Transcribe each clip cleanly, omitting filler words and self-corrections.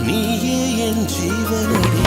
நீயே என் ஜீவனடி.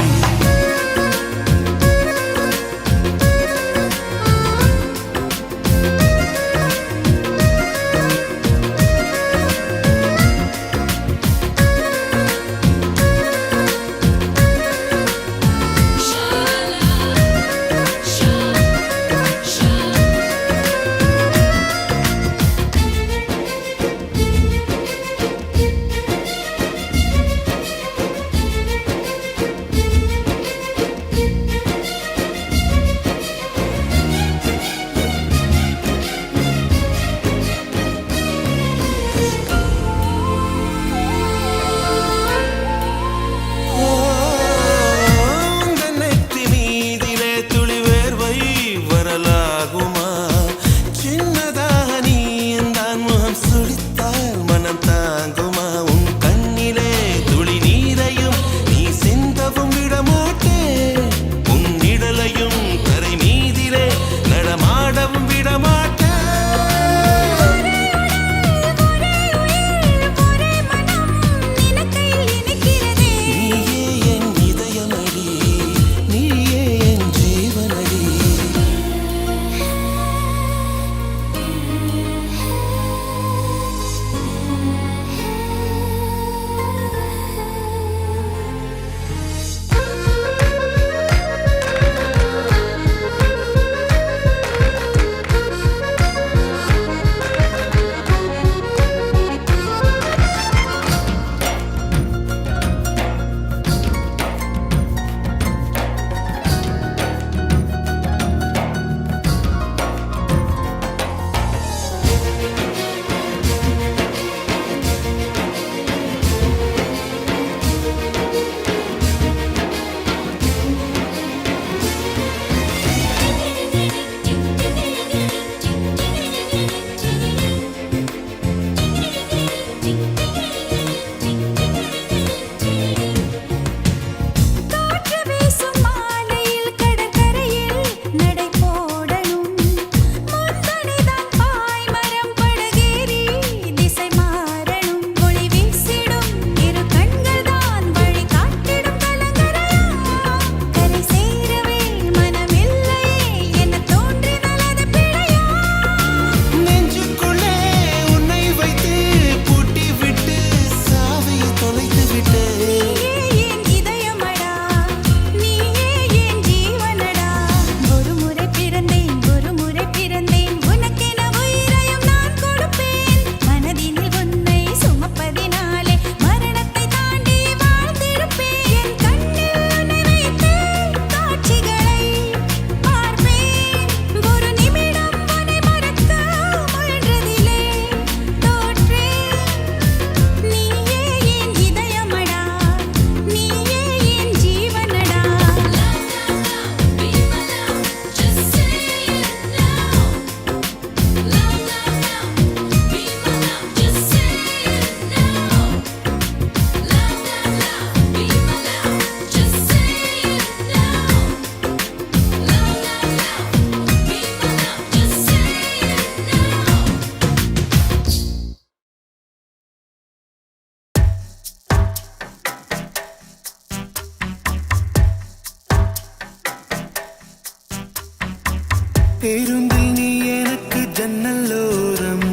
பேருந்தில் நீ எனக்கு ஜன்னலோரம்,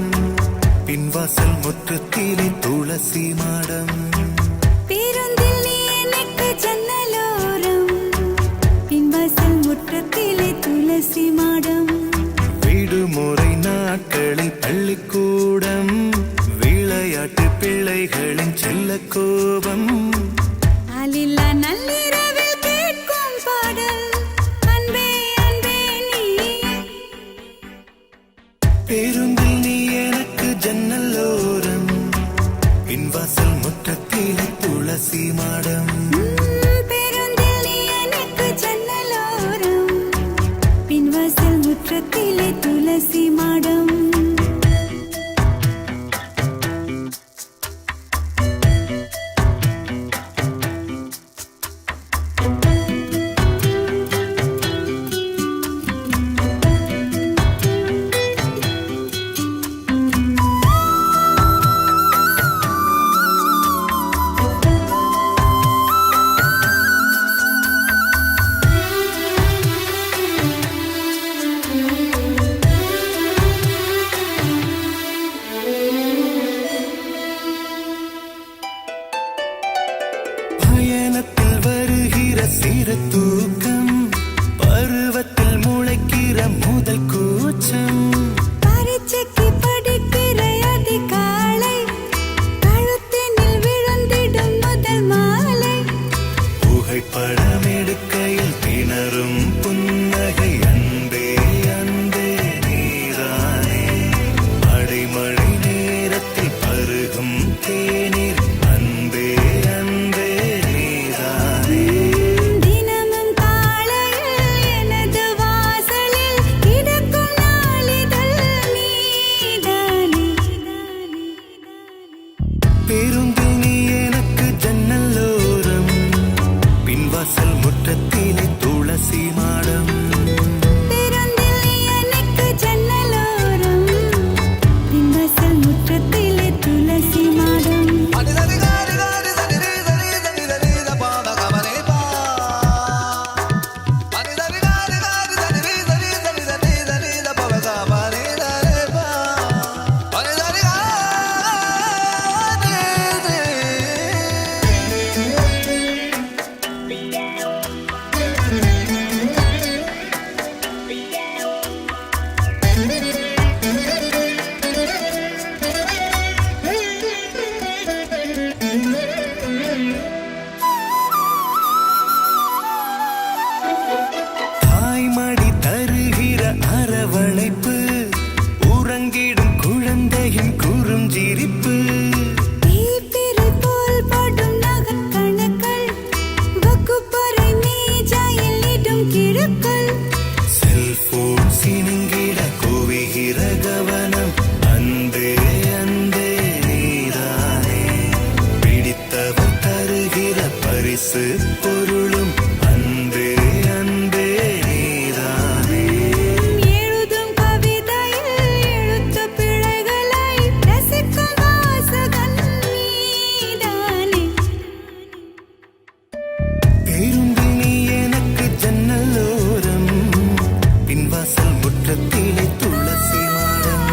பின்வாசல் முற்றத்திலே துளசி மாடம். பேருந்தில் நீ எனக்கு ஜன்னலோரம், பின்வாசல் முற்றத்திலே துளசி மாடம். விடுமுறை நாட்களில் பள்ளிக்கூடம், விளையாட்டு பிள்ளைகளின் செல்ல கோபம். ஆளில்லா நள்ளிரவில் கேட்கும் பாடல் அன்பே அன்பே நீ. பேருந்தில் நீ எனக்கு ஜன்னலோரம், பின்வாசல் முற்றத்திலே துளசி மாடம். பேருந்தில் நீ எனக்கு ஜன்னலோரம், பின்வாசல் முற்றத்திலே துளசி மாடம். சிறு தூக்கம் பருவத்தில் முளைக்கிற முதல் கூச்சம் பரீட்சைக்கு படிக்கிற அதிகாலை கழுத்தினில் விழுந்திடும் முதல் மாலை புகைப்படம் எடுக்கையில் திணறும் புன்னகை அன்பே அன்பே நீதானே அடைமழை நேரத்தில் பருகும் தேநீர் அன்பே அன்பே நீதானே தினமும் காலையில் எனது வாசலில் கிடக்கும் நாளிதழ் நீதானே பேருந்தில் நீ எனக்கு ஜன்னலோரம் பின்வாசல் முற்றத்திலே துளசி மாடம் பேருந்தில் நீ எனக்கு ஜன்னலோரம் பின்வாசல் முற்றத்திலே துளசி மாடம் தாய்மடி தருகிற அரவணைப்பு உறங்கிடும் குழந்தையின் குறுஞ்சிரிப்பு தீப்பிரை போல் படும் நகக்கணுக்கள் வகுப்பறை மேஜையில் இடும் கிறுக்கள் செல்போன் சினுங்கிட குவிகிற கவனம் அன்பே அன்பே நீதானே பிடித்தவர் தருகிற பரிசு பொருளும் அன்பே அன்பே நீதானே எழுதும் கவிதையில் எழுத்து பிழைகளை ரசிக்கும் வாசகன் நீதானே பேருந்தில் நீ எனக்கு ஜன்னலோரம் பின்வாசல் முற்றத்திலே துளசி மாடம்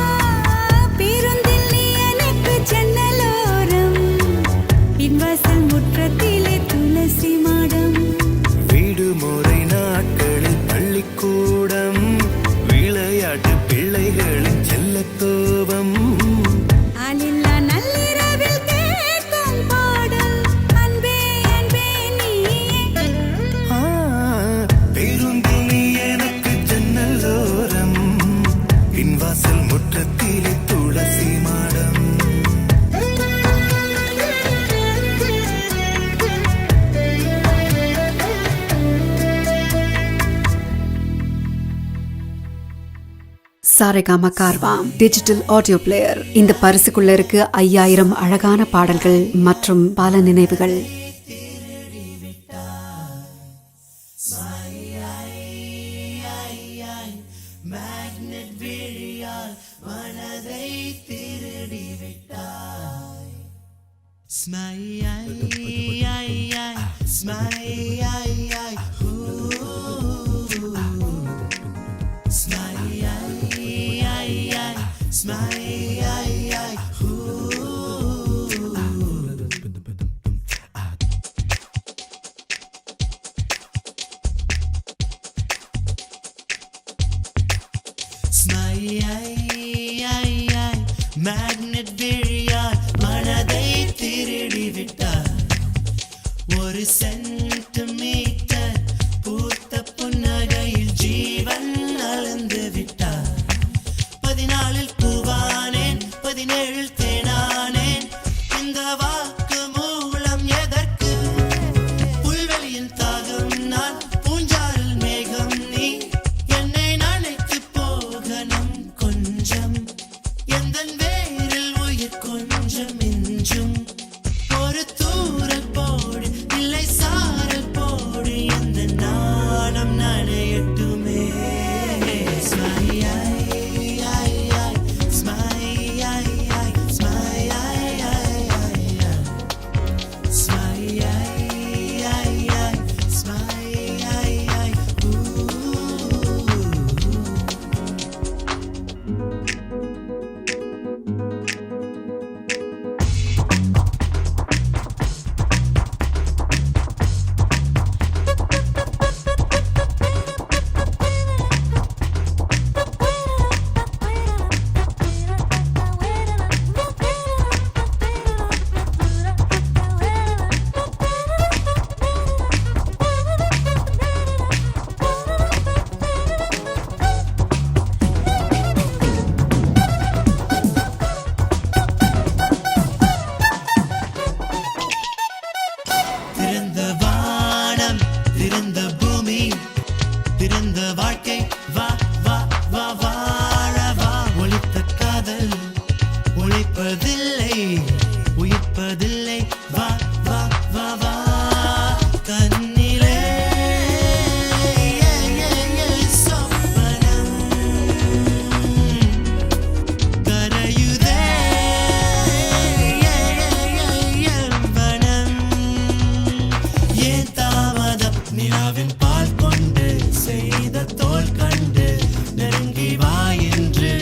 பேருந்தில் நீ எனக்கு ஜன்னலோரம் பின்வாசல் முற்றத்திலே துளசி மாடம் விடுமுறை நாட்களில் பள்ளிக்கூடம் விளையாட்டு பிள்ளைகளின் செல்லத்தோவம் ஆளில்லா நள்ளிரவில் கேட்கும் பாடல் அன்பே அன்பே நீயே பேருந்தில் நீ எனக்கு ஜன்னலோரம் பின்வாசல் முற்றத்திலே துளசி மாடம் Saregama Carvaan digital audio player. இந்த பரிசுக்குள்ள இருக்கு 5000 அழகான பாடல்கள் மற்றும் பல நினைவுகள். மேக்னெட் விழியால் மனதை திருடி விட்டார். ஒரு சென்டிமீட்டர் பூத்த புன்னகையில் ஜீவன் அளந்து விட்டார். 14 பூவானேன் 17 தேனானேன். இந்த வாக்கு மூலம் எதற்கு? புல்வெளியின் தாகம் நான், பூஞ்சாரில் மேகம் நீ. என்னை நினைத்து போகணும் கொஞ்சம், எந்தன் வேரில் உயிர் கொஞ்சம் மிஞ்சும். ஒரு தூரல் போடு இல்லை சார ஏன் தாமதம் நிலாவின் பால் கொண்டு செய்த தோல் கண்டு நெருங்கி வா என்று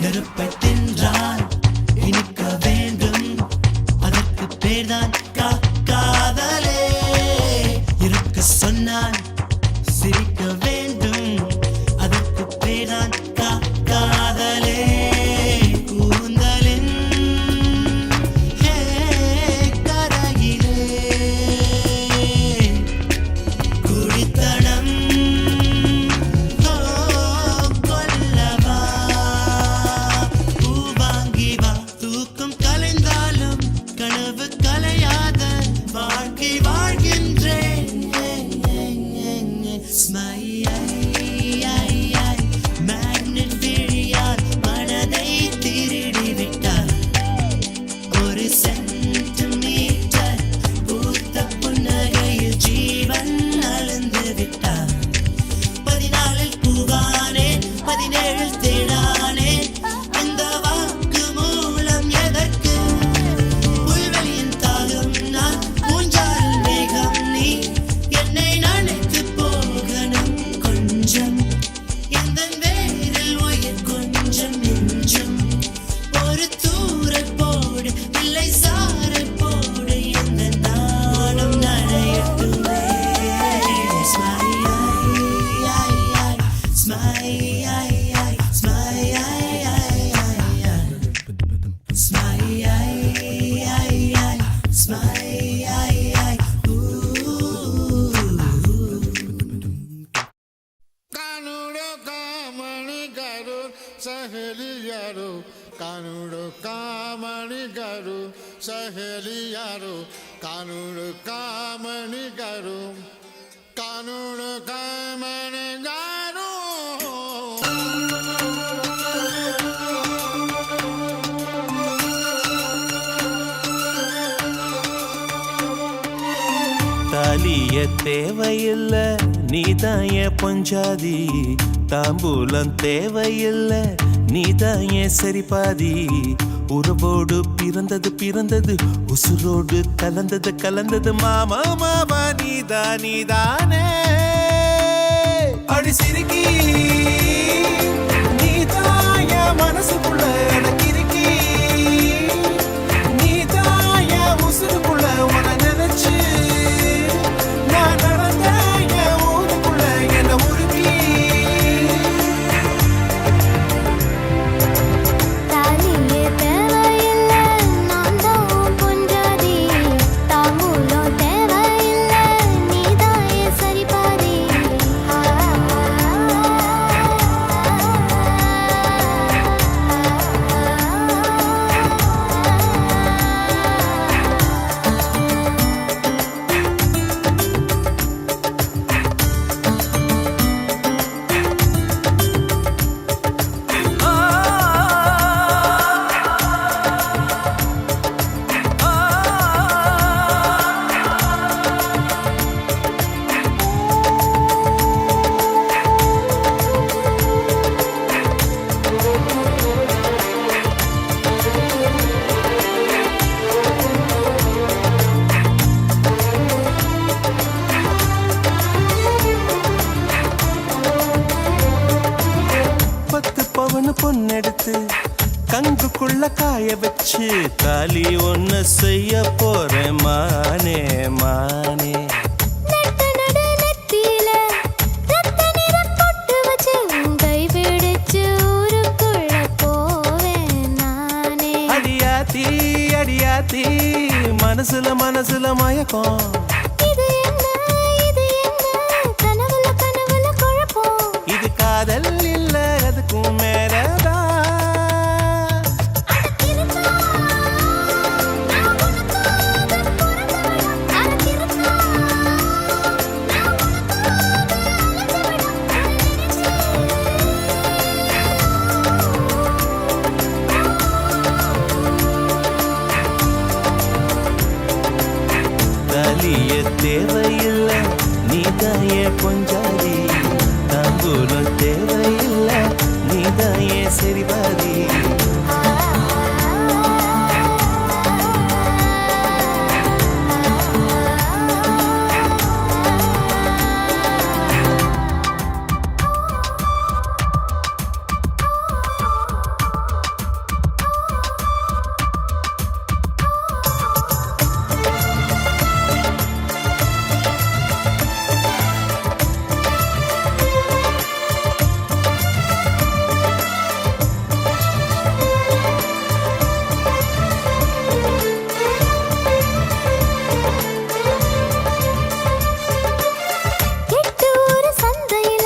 நெருப்பை தின்றால் இனிக்க வேண்டும் அதற்கு பேர்தான் காதலே இருக்க சொன்னால் சிரிக்க வேண்டும் அதற்கு பேர்தான் காதலே கூந்தலின் கரையிலே குடித்தனம் கொல்லவா பூவாங்கி வா தூக்கம் கலைந்தாலும் கனவு கலையாத வாழ்க்கை வாழ்கின்றேன் மேக்னெட் விழியால் மனதை திருடி விட்டார் ஒரு சென்டிமீட்டர் பூத்த புன்னகையில் ஜீவன் அளந்து விட்டார் 14 பூவானேன் 17 தேடானேன் அந்த வாக்கு மூலம் எதற்கு புல்வெளியின் தாகம் நான் மூஞ்சால் மேகம் நீ என்னை நினைத்து போகணும் கொஞ்சம் எந்த வேரில் உயிர் கொஞ்சம் நெஞ்சும் ஒரு தூரல் போடு இல்லை சாரல் போடு எந்த நாளும் நனையட்டுமே कानूडो कामणि गरु सहेलियारो कानूडो कामणि गरु सहेलियारो कानूडो कामणि गरु कानूडो कामणि गरु தாலிய தேவையில்ல நீதாய பொஞ்சாதி தாம்பூலம் தேவையில்ல நீதாய சரிபாதி உறவோடு பிறந்தது உசுரோடு கலந்தது மாமா மாமா நீதானே அடி சிரிக்கி நீதாய மனசுக்குள்ள எனக்கு இருக்கி நீதாய உசுருக்குள்ள உன நினைச்சு நான் நடந்த என் ஊருக்குள்ள என்ன உருக்கி தாலியே தேவையில்ல நான் தான் பொஞ்சாதி தாம்பூலம் தேவையில்ல நீதாயே சரிபாதி பொண்ணெடுத்து கங்குக்குள்ள காய வச்சு தாலி ஒன்னு செய்ய போறேன் மானே மானே நட்ட நட நெத்தியில ரத்த நிறம் பொட்டு வச்சு கை பிடிச்சு ஊருக்குள்ள போவேன் நானே அடியாத்தி மனசுல மயக்கம் இது என்ன கனவுல குழப்பம் இது காதல் இல்ல அதுக்கும் மேலதான் தேவையில்லை நீதாயே பொஞ்சாதி தாம்பூலம் தேவையில்லை நீதாயே சரிபாதி கெட்டூர் சந்தையில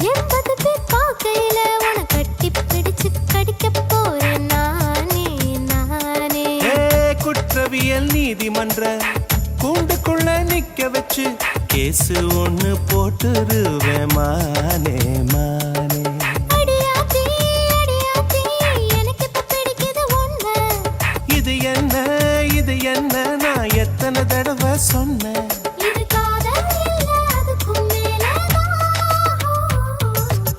80 பேர் பார்க்கையில உன கட்டி பிடிச்சு கடிக்க போறேன் நானே நானே குற்றவியல் நீதிமன்ற கூண்டுக்குள்ள நிக்க வச்சு கேசு ஒண்ணு போட்டுருவேன் மானே மானே அடியாத்தி எனக்கு இப்ப பிடிக்குது உன்னை இது என்ன நான் எத்தனை தடவை சொன்னேன் இது காதல் இல்ல அதுக்கும் மேலதான்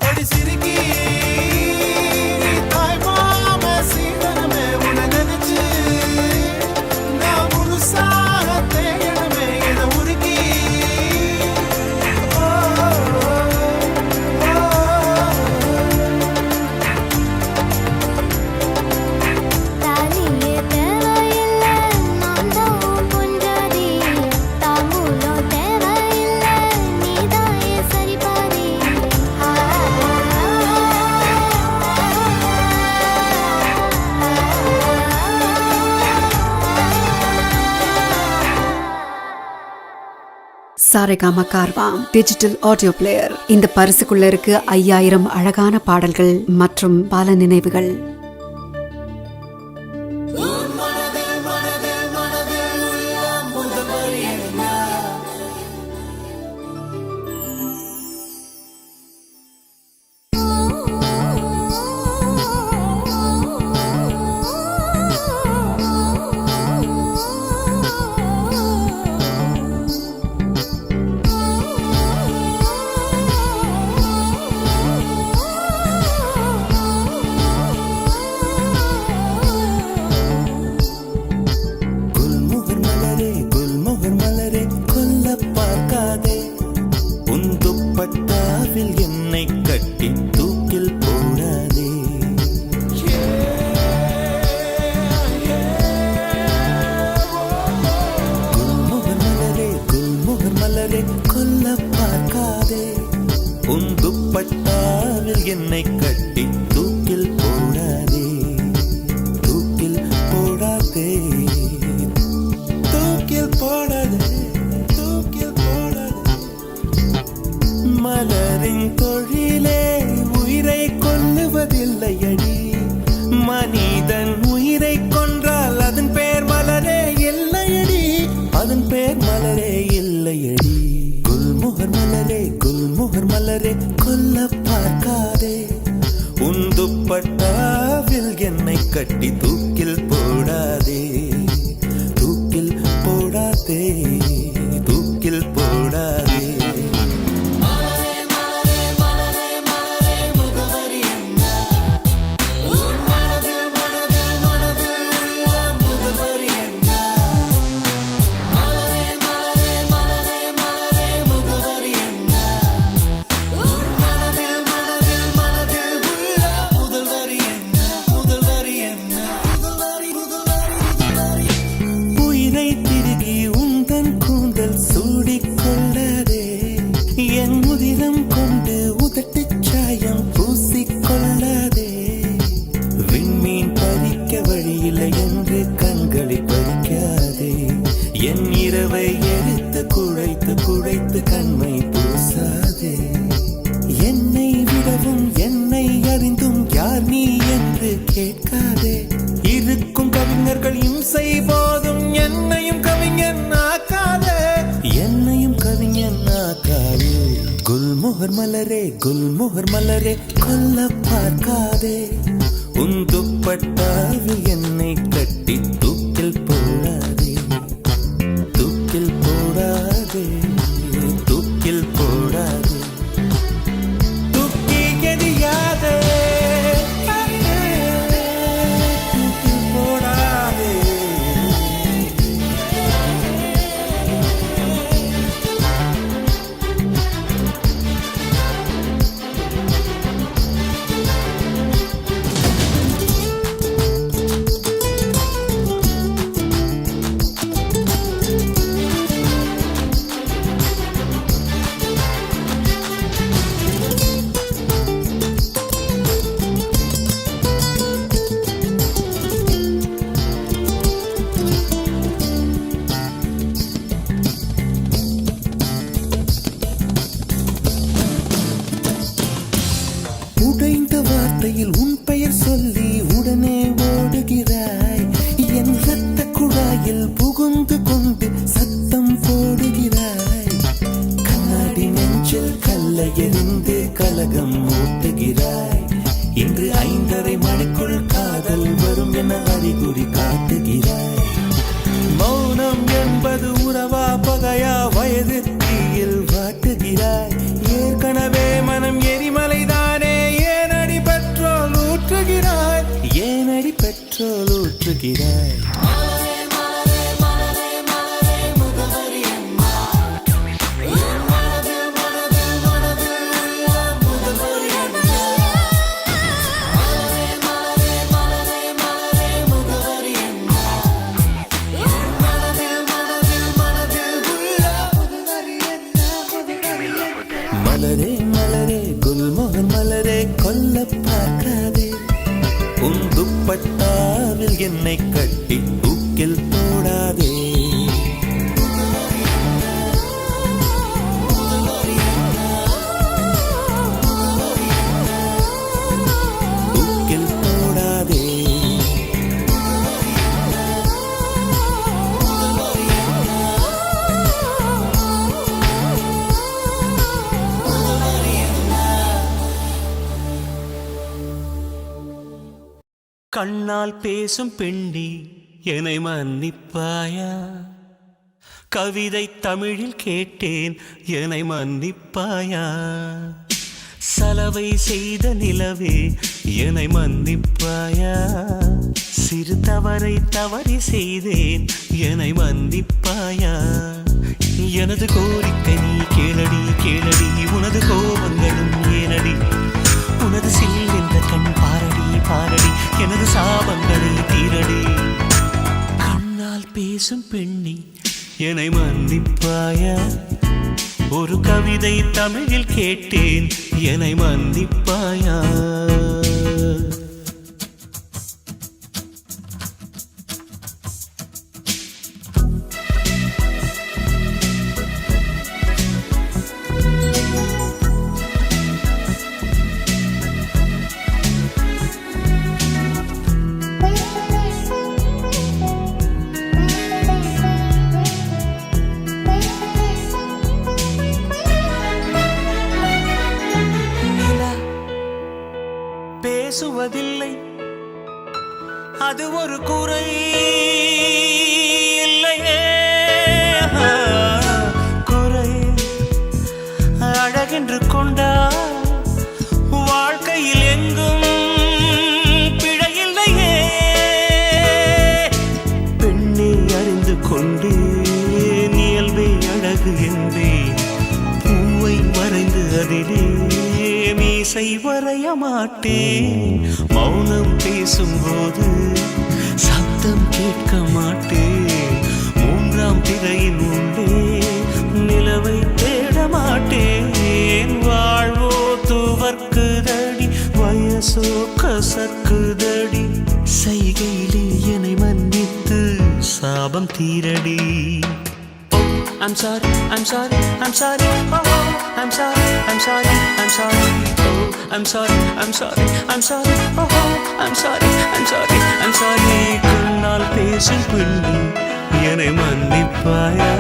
அடி சிறுகி தாய் மாம சீதனமே உன்னை நினைச்சு நான் முழுசாக தேயணுமே என உருகி தாலியே தேவையில்ல நான் தான் பொஞ்சாதி தாம்பூலம் தேவையில்ல நீதாயே சரிபாதி Saregama Carvaan digital audio player இந்த பரிசுக்குள்ள இருக்கு 5000 அழகான பாடல்கள் மற்றும் பல நினைவுகள். குல்முகர் மலரே கொல்ல பார்க்காதே உன் துப்பட்டாவில் என்னை கட்டி தூக்கில் போடாதே குல்முகர் மலரே கொல்ல பார்க்காதே உன் துப்பட்டாவில் என்னை கட்டி தூக்கில் போடாதே தூக்கில் போடாதே தூக்கில் போடாதே தூக்கில் போடாதே மலரின் தொழிலே உயிரை கொல்லுவதில்லையடி மனிதன் உயிரை கொன்றால் அதன் பேர் மலரே இல்லையடி அதன் பேர் மலரே இல்லையடி குல்முகர் மலரே கொல்ல பார்க்காதே உன் துப்பட்டாவில் என்னை கட்டி தூக்கில் போடாதே தூக்கில் போடாதே தூக்கில் போடாதே உயிரை திருகி உந்தன் கூந்தல் சூடிக்கொள்ளாதே என் உதிரம் கொண்டு உதட்டுச் சாயம் பூசிக்கொள்ளாதே விண்மீன் பறிக்க வழியில்லை என்று கண்களை பறிக்காதே என் இரவை எரித்து குழைத்து குழைத்து கண்மை பூசாதே என்னை விடவும் என்னை அறிந்தும் யார் நீ என்று கேட்காதே இருக்கும் கவிஞர்கள் இம்சை போதும் என்னையும் கவிஞன் ஆக்காதே என்னையும் கவிஞன் ஆக்காதே குல்முகர் மலரே கொல்ல பார்க்காதே உன் துப்பட்டாவில் என்னை கட்டி தூக்கில் போடாதே தூக்கில் போடாதே உடைந்த வார்த்தையில் உன் பெயர் சொல்லி உடனே ஓடுகிறாய். என் ரத்த குழாயில் புகுந்து கொண்டு சத்தம் போடுகிறாய். கண்ணாடி நெஞ்சில் கல்லை எறிந்து கலகம் ஊட்டுகிறாய். இன்று 5:30 மணிக்குள் காதல் வரும் என அறிகுறி காட்டுகிறாய். மௌனம் என்பது உறவா பகையா வயது தீயில் வாட்டுகிறாய். ஏற்கனவே மனம் எரிமலைதானே, ஏனடி பெட்ரோல் ஊற்றுகிறாய், ஏனடி பெட்ரோல் ஊற்றுகிறாய். மலரே மலரே குல்மோகன் மலரே கொல்ல பார்க்காதே. உன் துப்பட்டாவில் என்னை கட்டி தூக்கில் போடாதே. தூக்கில் போடாதே. கண்ணால் பேசும் பெண்ணி என்னை மன்னிப்பாயா? கவிதை தமிழில் கேட்டேன் என்னை மன்னிப்பாயா? சலவை செய்த நிலவே என்னை மன்னிப்பாயா? சிறு தவறை தவறி செய்தேன் என்னை மன்னிப்பாயா? எனது கோரிக்கை நீ கேளடி கேளடி, உனது கோபங்களும் ஏனடி? உனது சில் என்ற கண் பாரடி பாரடி, எனது சாபங்களை தீரடி. கண்ணால் பேசும் பெண்ணி என்னை மன்னிப்பாயா? ஒரு கவிதை தமிழில் கேட்டேன் என்னை மன்னிப்பாயா? பேசுவதில்லை அது ஒரு குறை இல்லையே, குறை அழகென்று கொண்டா வாழ்க்கையில் எங்கும் பிழையில்லையே. பெண்ணை அறிந்து கொண்டு இயல்பே அழகு என்பேன். பூவை வரைந்து அதிலே மீசை வரைய மாட்டேன். மௌனம் பேசும்போது சத்தம் கேட்க மாட்டேன். மூன்றாம் திரையின் உள்ளே நிலவை தேட மாட்டேன். வாழ்வோ துவர்க்குதடி, வயசோ கசக்குதடி. செய்கையிலே என்னை மன்னித்து சாபம் தீரடி. I'm sorry, I'm sorry, I'm sorry, oh, I'm sorry, I'm sorry, I'm sorry, oh, I'm sorry, I'm sorry, I'm sorry, oh, I'm sorry, I'm sorry, I'm sorry. கண்ணால் பேசும் பெண்ணி என்னை மன்னிப்பாயா?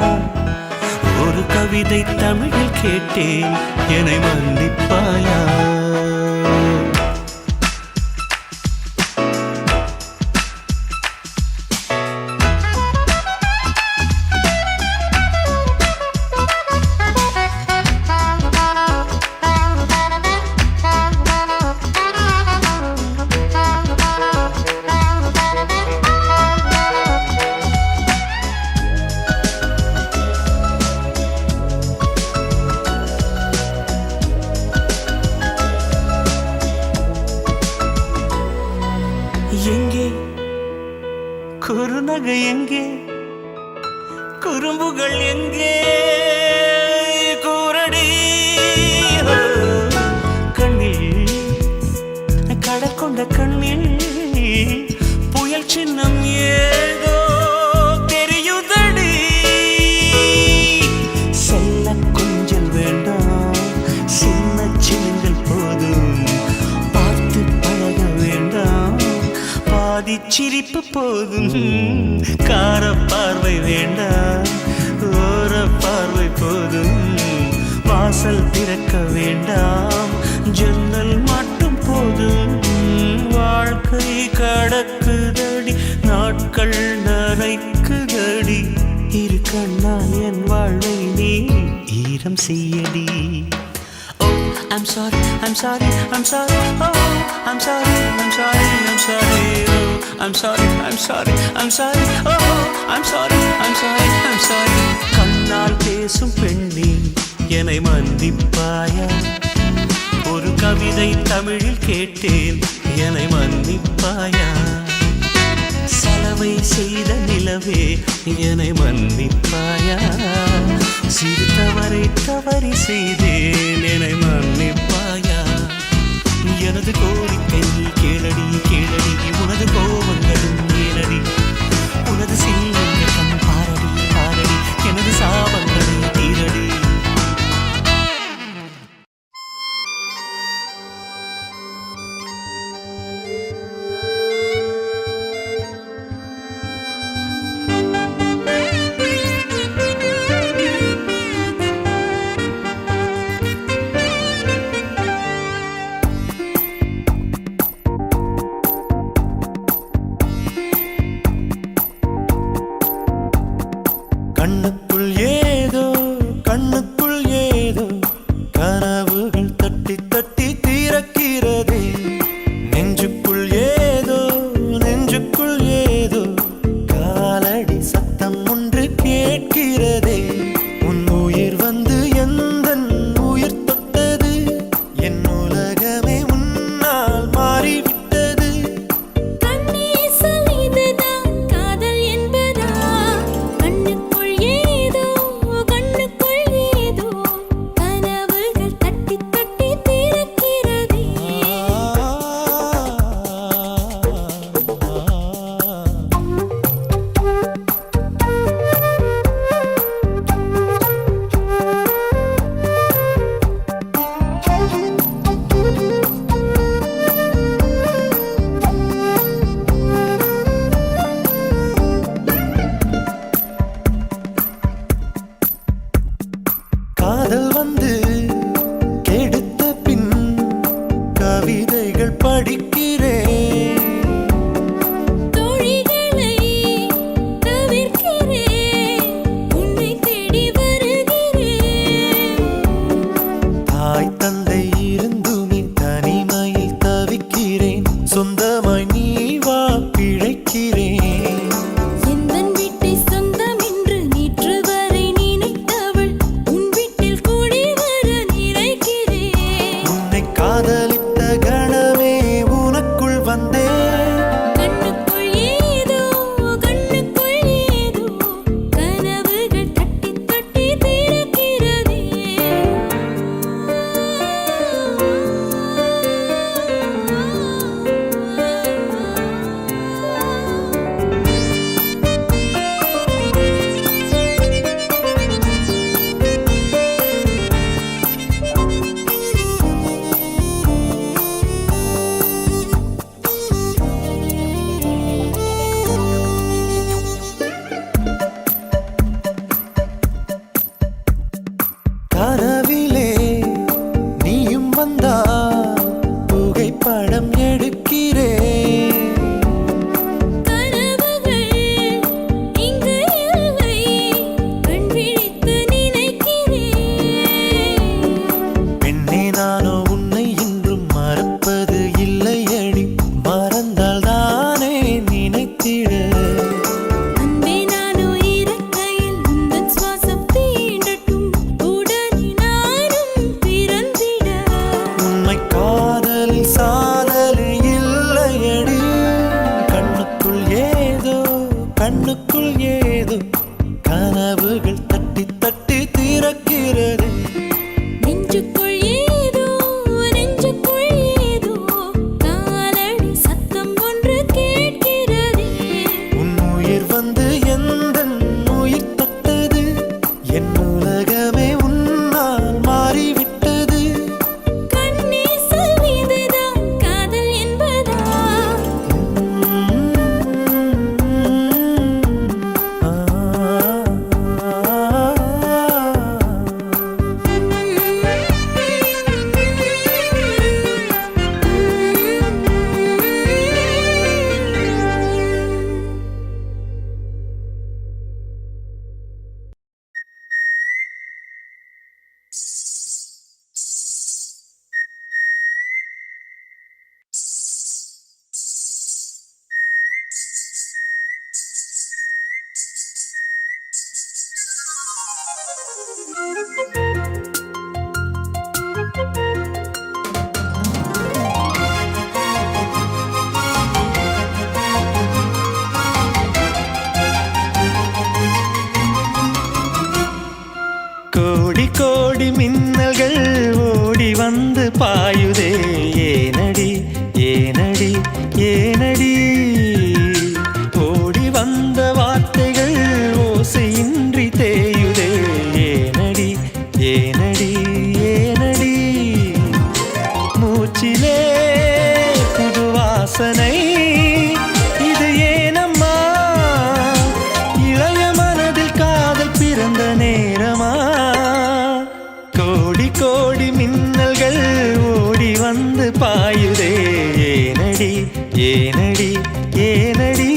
ஒரு கவிதை தமிழில் கேட்டேன் என்னை மன்னிப்பாயா? எங்கே குறுநகை, எங்கே குறும்புகள், எங்கே கூரடி? கண்ணில் கடற்கொண்ட கண்ணில் புயல் சின்னம் ஏதோ தெரியுதடி. செல்ல கொஞ்சல் வேண்டாம், சின்ன சின்னங்கள் போதும். சிரிப்பு போதும், கார பார்வை வேண்டாம், ஓர பார்வை போதும். வாசல் திறக்க வேண்டாம், ஜன்னல் மட்டும் போதும். வாழ்க்கை கடக்குதடி, நாட்கள் நரைக்குதடி. இரு கண்ணால் என் வாழ்வை நீ ஈரம் செய்யடி. I'm sorry, I'm sorry, I'm sorry, oh, I'm sorry, I'm sorry, I'm sorry, oh, I'm sorry, I'm sorry, I'm sorry, oh, I'm sorry, I'm sorry, I'm sorry. கண்ணால் பேசும் பெண்ணே என்னை மன்னிப்பாயா? ஒரு கவிதை தமிழில் கேட்டேன், என்னை மன்னிப்பாயா? சலவை செய்த நிலவே என்னை மன்னிப்பாயா? சிறு தவறி செய்தேன், என்னை மன்னிப்பாயா? எனது கோரிக்கை கேளடி கேளடி, உனது கோபங்களும் ஏனடி? உனது சீலம் பாரடி பாரடி, எனது சாபங்களை தீரடி. கண்ணுக்குள் ஏதோ கனவுகள் தட்டி தட்டி தீரக்கிறதே. நெஞ்சுக்குள் ஏதோ காலடி சத்தம் ஒன்று கேட்கிறதே. உன் உயிர் வந்து எந்தன் உயிர் தொட்டது, என் உலகமே உன்னால் மாறிவிட்டது. கண்ணே சொல் இதுதான் காதல் என்பதா? கண்ணுக்குள் ஏதோ கனவுகள் தட்டி தட்டி திறக்கிறதே. காதல் வந்து கெடுத்த பின் கவிதைகள் படிக்கிறேன். தோழிகளை தவிர்க்கிறேன், உன்னை தேடி வருகிறேன். தாய் தந்தை இருந்துமே தனிமையில் தவிக்கிறேன். சொந்தமாய் நீ வா பிழைக்கிறேன். எந்தன் வீட்டை சொந்தம் என்று நேற்று வரை நினைத்தவள் உன் வீட்டில் கூடி வர நினைக்கிறேன். உன்னை காதலித்த கணமே உனக்குள் கோடி கோடி மின்னல்கள் ஓடி வந்து பாயுதே ஏனடி ஏனடி ஏனடி ஓடி வந்த வார்த்தைகள் ஓசையின்றி தேயுதே ஏனடி ஏனடி ஏனடி மூச்சிலே புது வாசனை இது ஏனம்மா இளைய மனதில் காதல் பிறந்த நேரமா கோடி கோடி மின்னல்கள் ஓடி வந்து பாயுதே ஏனடி ஏனடி ஏனடி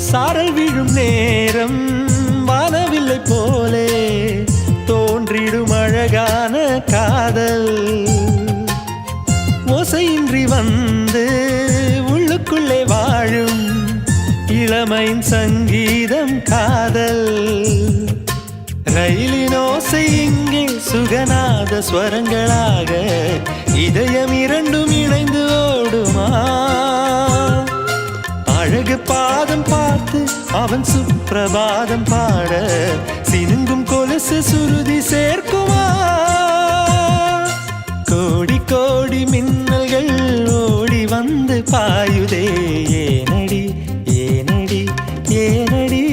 சாரல் விழும் நேரம் வானவில்லை போலே தோன்றிடும் அழகான காதல் ஓசையின்றி வந்து உள்ளுக்குள்ளே வாழும் இளமையின் சங்கீதம் காதல் ரயிலின் ஓசை இங்கே சுகநாத ஸ்வரங்களாக இதயம் இரண்டும் இணைந்து ஓடுமா அழகு பாதம் பார்த்து அவன் சுப்பிரபாதம் பாட சினுங்கும் கொலுசு சுருதி சேர்க்குமா கோடி கோடி மின்னல்கள் ஓடி வந்து பாயுதே ஏனடி ஏனடி ஏனடி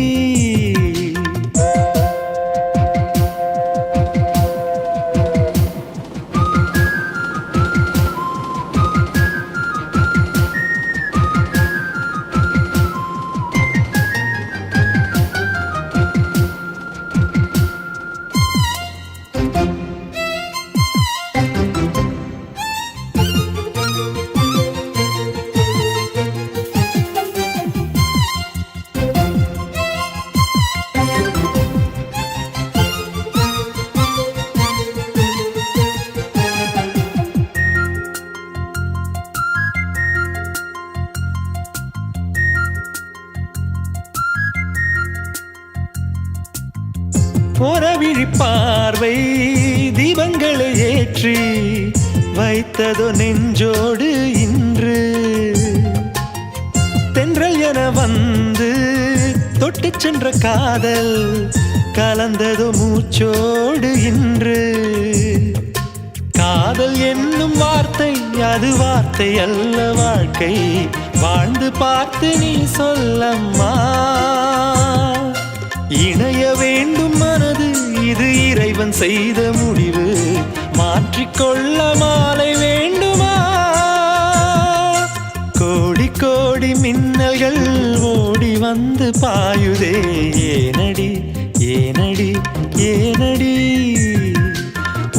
புறவிழி பார்வை தீபங்களை ஏற்றி வைத்ததோ நெஞ்சோடு இன்று தென்றல் என வந்து தொட்டு சென்ற காதல் கலந்ததோ மூச்சோடு இன்று காதல் என்னும் வார்த்தை அது வார்த்தை அல்ல வாழ்க்கை வாழ்ந்து பார்த்து நீ சொல்லம்மா இணைய வேண்டும் மனது இது இறைவன் செய்த முடிவு மாற்றிக்கொள்ள மாலை வேண்டுமா கோடி கோடி மின்னல்கள் ஓடி வந்து பாயுதே ஏனடி ஏனடி ஏனடி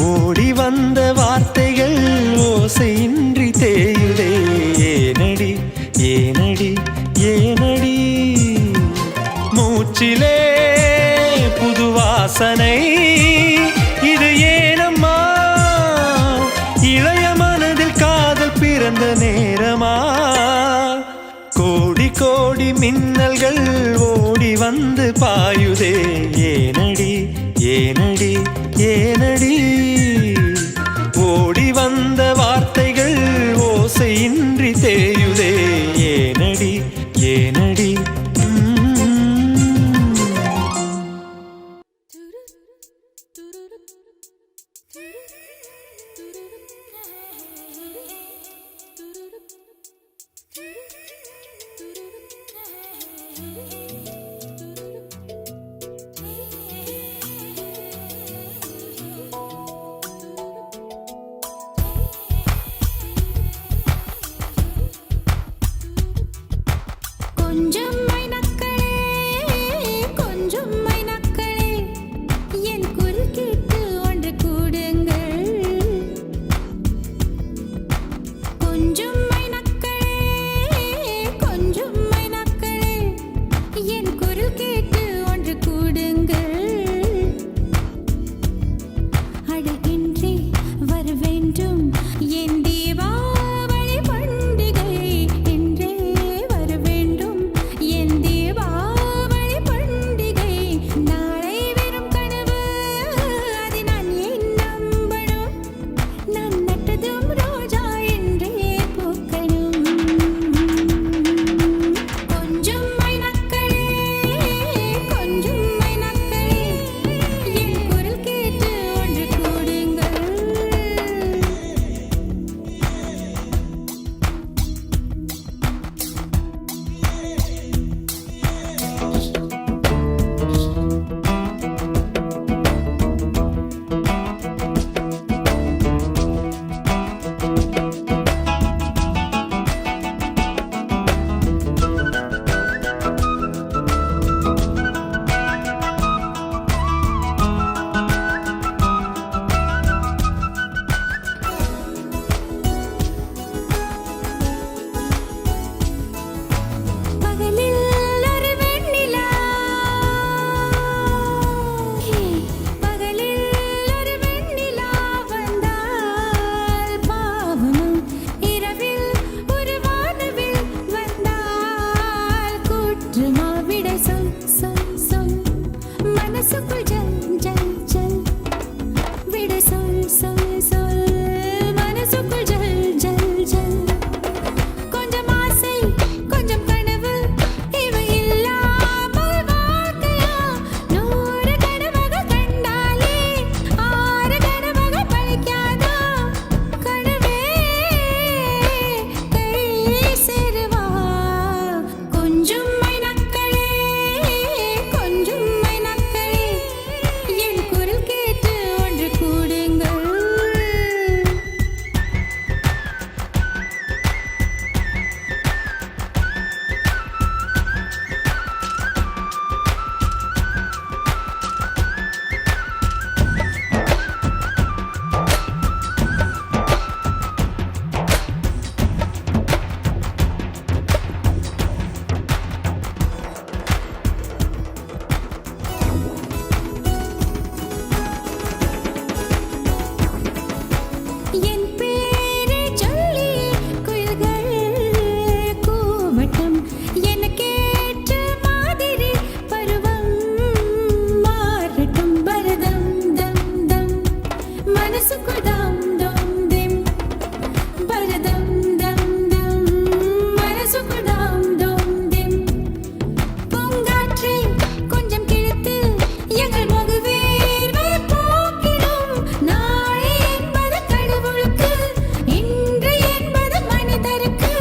ஓடி வந்த வார்த்தைகள் ஓசையின்றி தேயுதே ஏனடி ஏனடி ஏனடி மூச்சிலே புது வாசனை இது ஏனம்மா இளைய மனதில் காதல் பிறந்த நேரமா கோடி கோடி மின்னல்கள் ஓடி வந்து பாயுதே ஏனடி ஏனடி ஏனடி ஓடி வந்த வார்த்தைகள் ஓசையின்றி தேயுதே ஏனடி ஏனடி கொஞ்சம் மைனக்களே என் குறுக்கிட்டு கொஞ்சம் மைனக்களே கொஞ்சம் மைனக்களே என் குரல் கேட்டு ஒன்று கூடுங்கள் அட இன்றே வர வேண்டும் என் தீபாவளி பண்டிகை இன்றே வர வேண்டும் என் தீபாவளி பண்டிகை நாளை வெறும் கனவு அதை நான் ஏன் நம்பணும் நான் நட்டதும் ரோஜா என்றே பூக்கணும் கொஞ்சம் மைனக்களே கொஞ்சம் மைனக்களே என் குரல் கேட்டு ஒன்று கூடுங்கள் பகலில் ஒரு வெண்ணிலா பகலில் ஒரு வெண்ணிலா வந்தால் பாவமும் இரவில் ஒரு வானவில் வந்தால் கூற்றுமா விடை சொல் சொல் சொல் மனசுக்குள் ஜல் ஜல் ஜல் விடை சொல் சொல் சொல் மனசுக்குள் ஜல் ஜல் ஜல் கொஞ்சம் ஆசை கொஞ்சம் கனவு இவை இல்லாமல் வாழ்க்கையா 100 கனவுகள் கண்டாலே 6 கனவுகள் பலிக்காதா கனவே கை சேருவா கொஞ்சம் மைனக்களே கொஞ்சம் மைனக்களே என் குரல் கேட்டு ஒன்று கூடுங்கள் என் பேரை சொல்லி குயில்கள் கூவட்டும் எனக்கேற்ற மாதிரி பருவம் மாறட்டும் பரதம் தம் தம் மனசுக்குள் தம் தம் திம் பரதம் தம் தம் மனசுக்குள் தம் தம் திம் பூங்காற்றை கொஞ்சம் கிழித்து எங்கள் முகவேர்வை போக்கிடும் நாளை என்பது கடவுளுக்கு இன்று என்பது மனிதருக்கு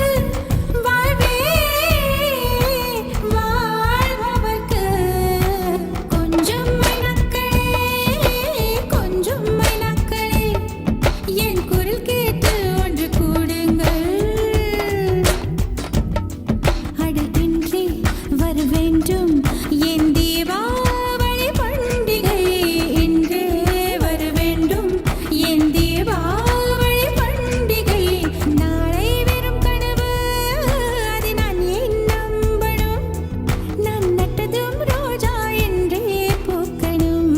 வாழ்வே வாழ்பவர்க்கு கொஞ்சம் மைனக்களே கொஞ்சம் மைனக்களே என் குரல் கேட்டு ஒன்று கூடுங்கள் அட இன்றே வர வேண்டும் என் தீபாவளி பண்டிகை இன்றே வர வேண்டும் என் தீபாவளி பண்டிகை நாளை வெறும் கனவு அதை நான் ஏன் நம்பணும் நான் நட்டதும் ரோஜா என்றே பூக்கணும்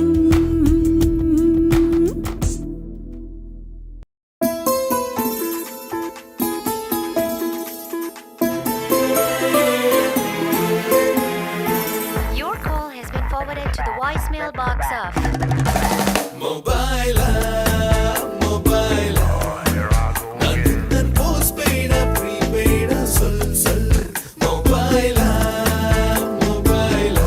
Your call has been forwarded to the voicemail box of Mobile, mobile. Nandan postpaid, prepaid, சொல் சொல். Mobile, mobile.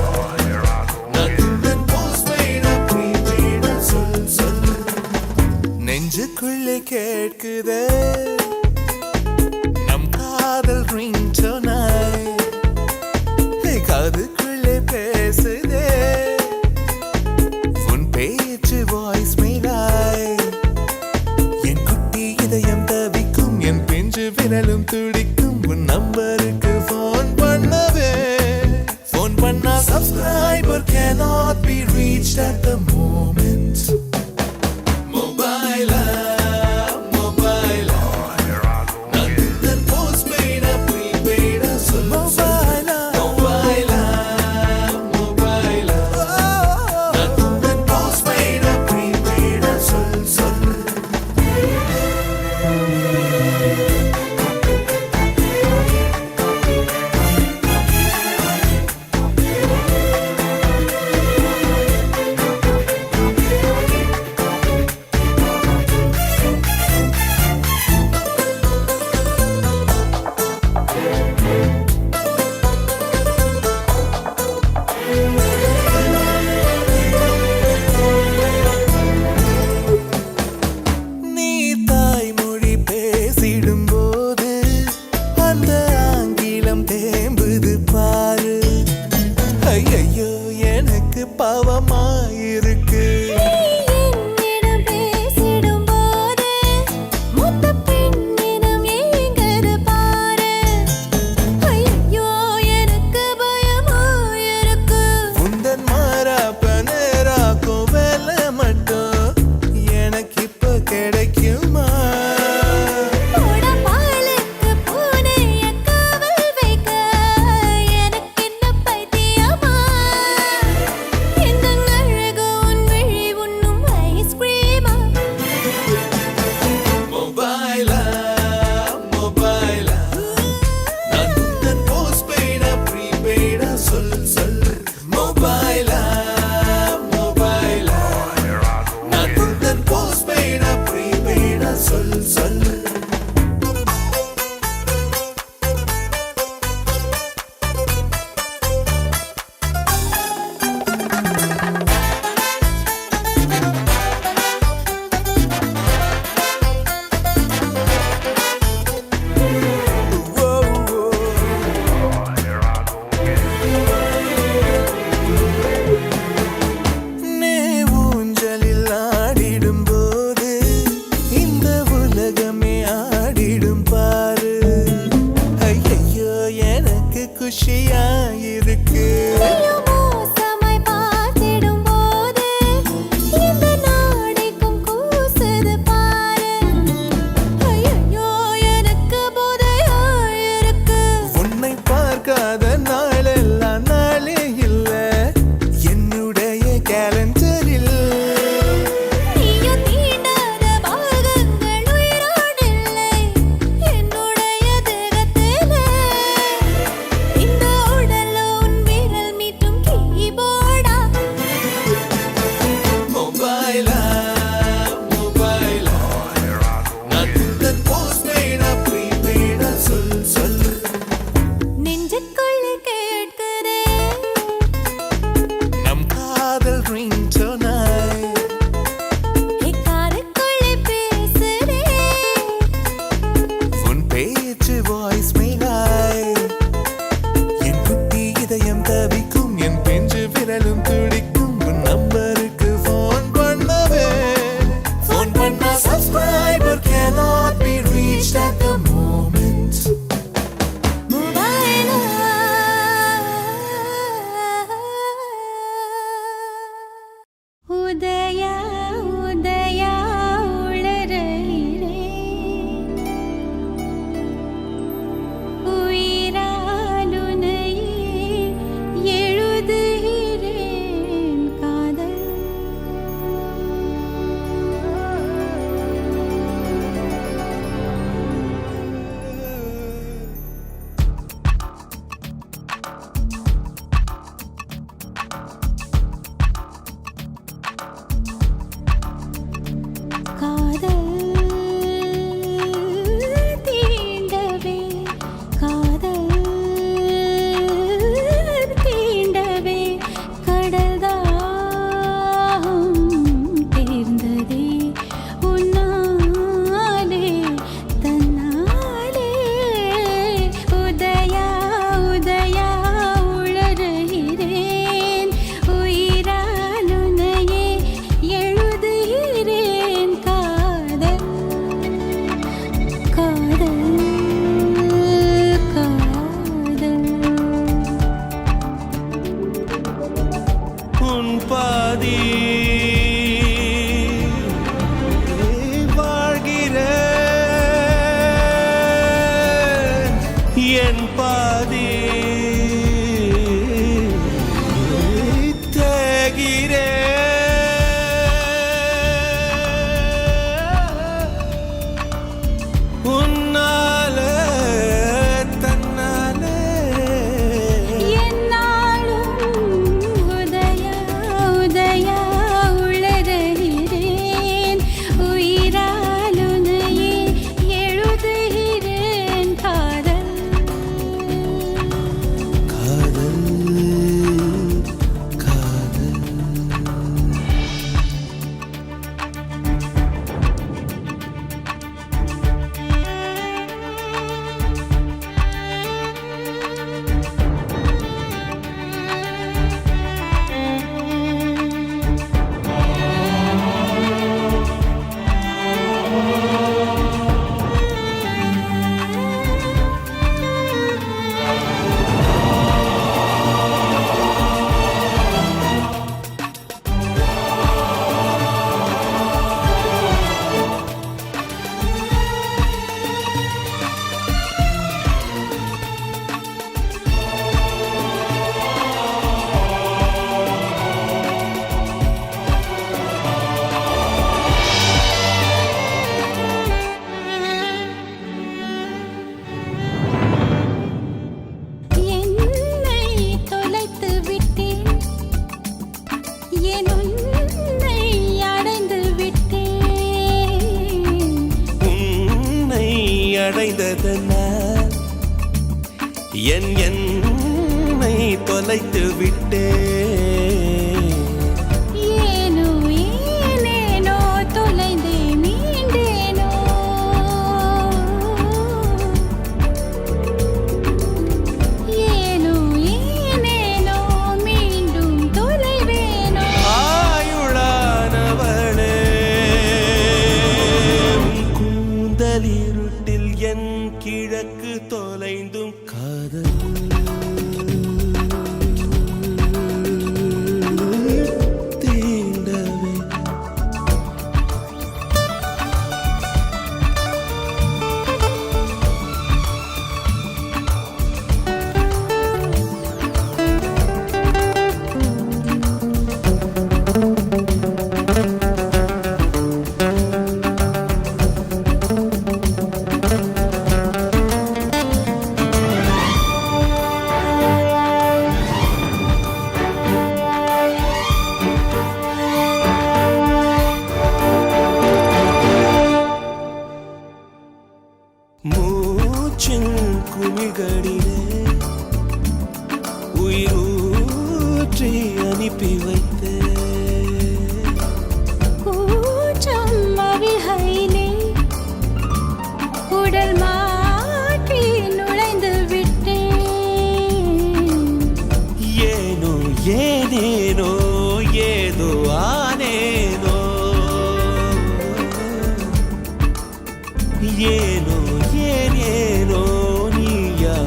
Nandan postpaid, prepaid, சொல் சொல். நெஞ்சுக்குள்ளே கேட்குதே நம் காதல் ரிங்டோனாய் காதுக்குள்ளே பேசுதே உன் பேச்சு வாய்ஸ் மேலாய் என் குட்டி இதயம் தவிக்கும் என் பிஞ்சு விரலும் துடிக்கும் உன் நம்பருக்கு ஃபோன் பண்ணவே ஃபோன் பண்ணா subscriber cannot be reached at the moment. Mobile, mobile. குஷியா இருக்கு. மோசமாய் பார்த்திடும் போது இந்த நாடைக்கும் கூசுது பாரு. ஐயோ எனக்கு போதையா இருக்கு. உன்னை பார்க்காத நாளெல்லாம் நாளே இல்ல என்னுடைய கேலண்டரில். நீயும் தீண்டாத பாகங்கள் உயிரோடில்லை என்னுடைய தேகத்திலே. இந்த உடலோ உன் விரல் மீட்டும் கீபோர்டா. மொபைலா மொபைலா நான் உந்தன் போஸ்ட்பெய்டா ப்ரீபெய்டா சொல் நெஞ்சுக்குள்ளே கேட்கிறே நம் காதல் ரிங்டோனாய். காதுக்குள்ளே பேசுறே. உன் பேச்சு வாய்ஸ் மெயிலாய் என் குட்டி இதயம் தவிக்கும் என் பிஞ்சு விரலும் துடிக்கும் உன் நம்பருக்கு ஃபோன் பண்ணவே. ஃபோன் பண்ணா subscriber cannot be reached at the moment. மொபைலா உதயா உதயா உளறுகிறேன். உயிரால் உன்னையே எழுதுகிறேன் காதல். காதல் தீண்டவே காதல் தீண்டவே கடல்தாகம் தேர்ந்ததே உன்னாலே தன்னாலே. உதயா உதயா உளறுகிறேன். உயிரால் உன்னையே எழுதுகிறேன் காதல் காதல் காதல். உன் பாதி வாழ்கிறேன் என் பாதி தேகிறேன் உன்னாலே தன்னாலே. என்னாலும் உதயா உதயா உளறுகிறேன். உயிரால் உன்னையே எழுதுகிறேன் காதல் காதல் காதல். என்னை தொலைத்து விட்டேன். என் உன்னை அடைந்து விட்டேன். உன்னை அடைந்ததனால் என் என்னை தொலைத்து விட்டேன். ஏனோ ஏனேனோ தொலைந்தே மீண்டேனோ. ஏனோ ஏனேனோ மீண்டும் தொலைவேனோ. ஆயுளானவளே உன் கூந்தலிருட்டில் என் கிழக்கு தொலைந்தும் காதல் மூச்சின் குமிழ்களிலே உயிரூற்றி அனுப்பி வைத்தே கூச்சம் மவிழ்கையிலே உடல் மாற்றி நுழைந்து விட்டேன். ஏனோ ஏனேனோ ஏதோ ஆனேனோ ஏனோ ஏனேனோ நீயாயானேனோ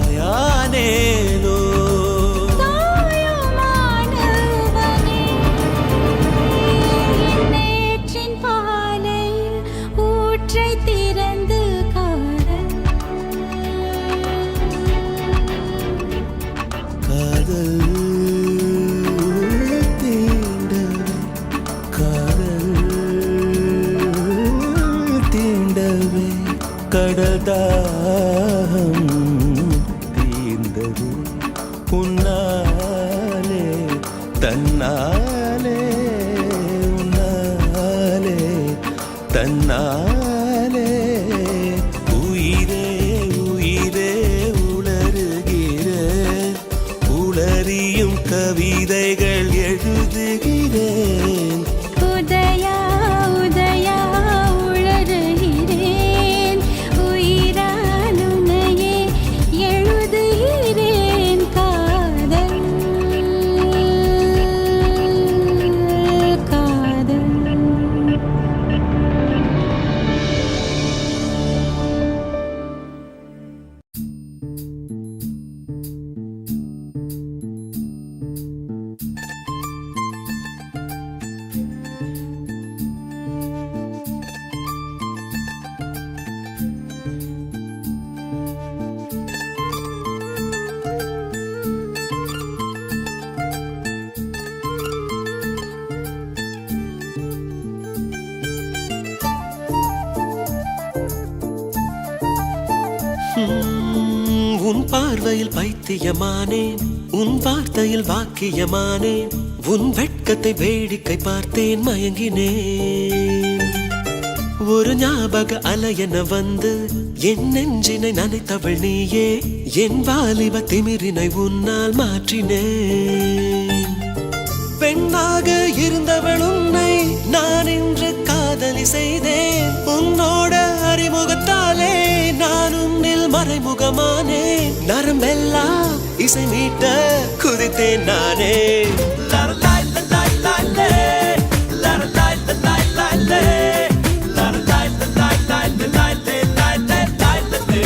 தாயுமானவனே, என் நேற்றின் பாலையில் ஊற்றை திறந்து காதல் காதல் தீண்டவே காதல் தீண்டவே கடதாகம் தீர்ந்தது உன்னாலே தன்னாலே உன்னாலே தன்னாலே உயிரே உயிரே உளறுகிறேன் உளறியும் கவிதைகள் எழுதுகிறேன் உதயா உதயா உளறுகிறேன் உயிரால் உன்னையே எழுதுகிறேன் காதல் காதல். உன் பார்வையில் பைத்தியமானேன் உன் வார்த்தையில் வாக்கியமானேன் உன் வெட்கத்தை வேடிக்கை பார்த்தேன் மயங்கினேன் ஒரு ஞாபக அலையென வந்து என் நெஞ்சினை நனைத்தவள் நீயே என் வாலிப திமிரினை உன்னால் மாற்றினேன் பெண்ணாக இருந்தவள் உன்னை நான் இன்று காதலி செய்தேன் உன்னோட அறிமுகத்தாலே நான் உன்னில் மறைமுகமானேன் நரம்பெல்லாம் இசை மீட்ட குதித்தேன் நானே லரலாய் லலாய் லாலே, லரலாய் லலாய் லாலே, லரலாய் லலாய் லாலே, லாலே, லாலே, லாலே.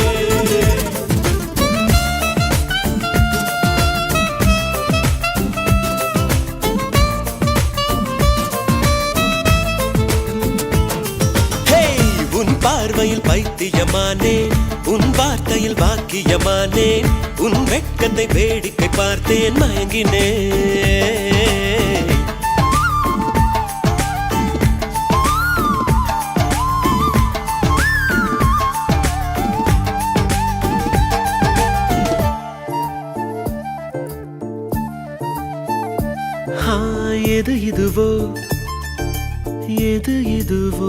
உன் பார்வையில் பைத்தியமானேன் உன் வார்த்தையில் வாக்கியமானேன் உன் வெட்கத்தை வேடிக்கை பார்த்தேன் மயங்கினேன் எது இதுவோ எது இதுவோ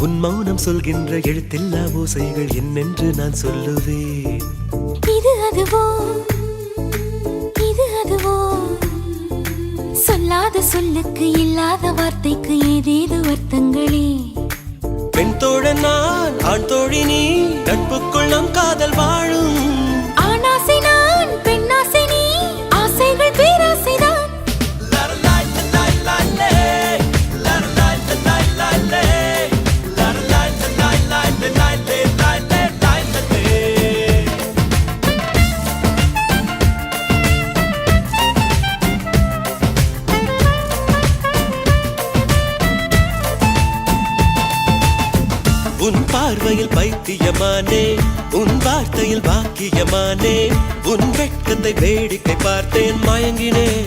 உன் மௌனம் சொல்கின்ற எழுத்தில்லா ஓசைகள் என்னென்று நான் சொல்லுவேன் இது அதுவோ சொல்லாத சொல்லுக்கு இல்லாத வார்த்தைக்கு ஏதேது அர்த்தங்களே பெண் தோழன் நான் ஆண் தோழி நீ நட்புக்குள் நம் காதல் வாழும் ஆணாசை நான் பெண்ணாசை நீ ஆசைகள் பேராசைதான் உன் பார்வையில் பைத்தியமானே உன் வார்த்தையில் வாக்கியமானே உன் வெட்கத்தை வேடிக்கை பார்த்தேன் மயங்கினேன்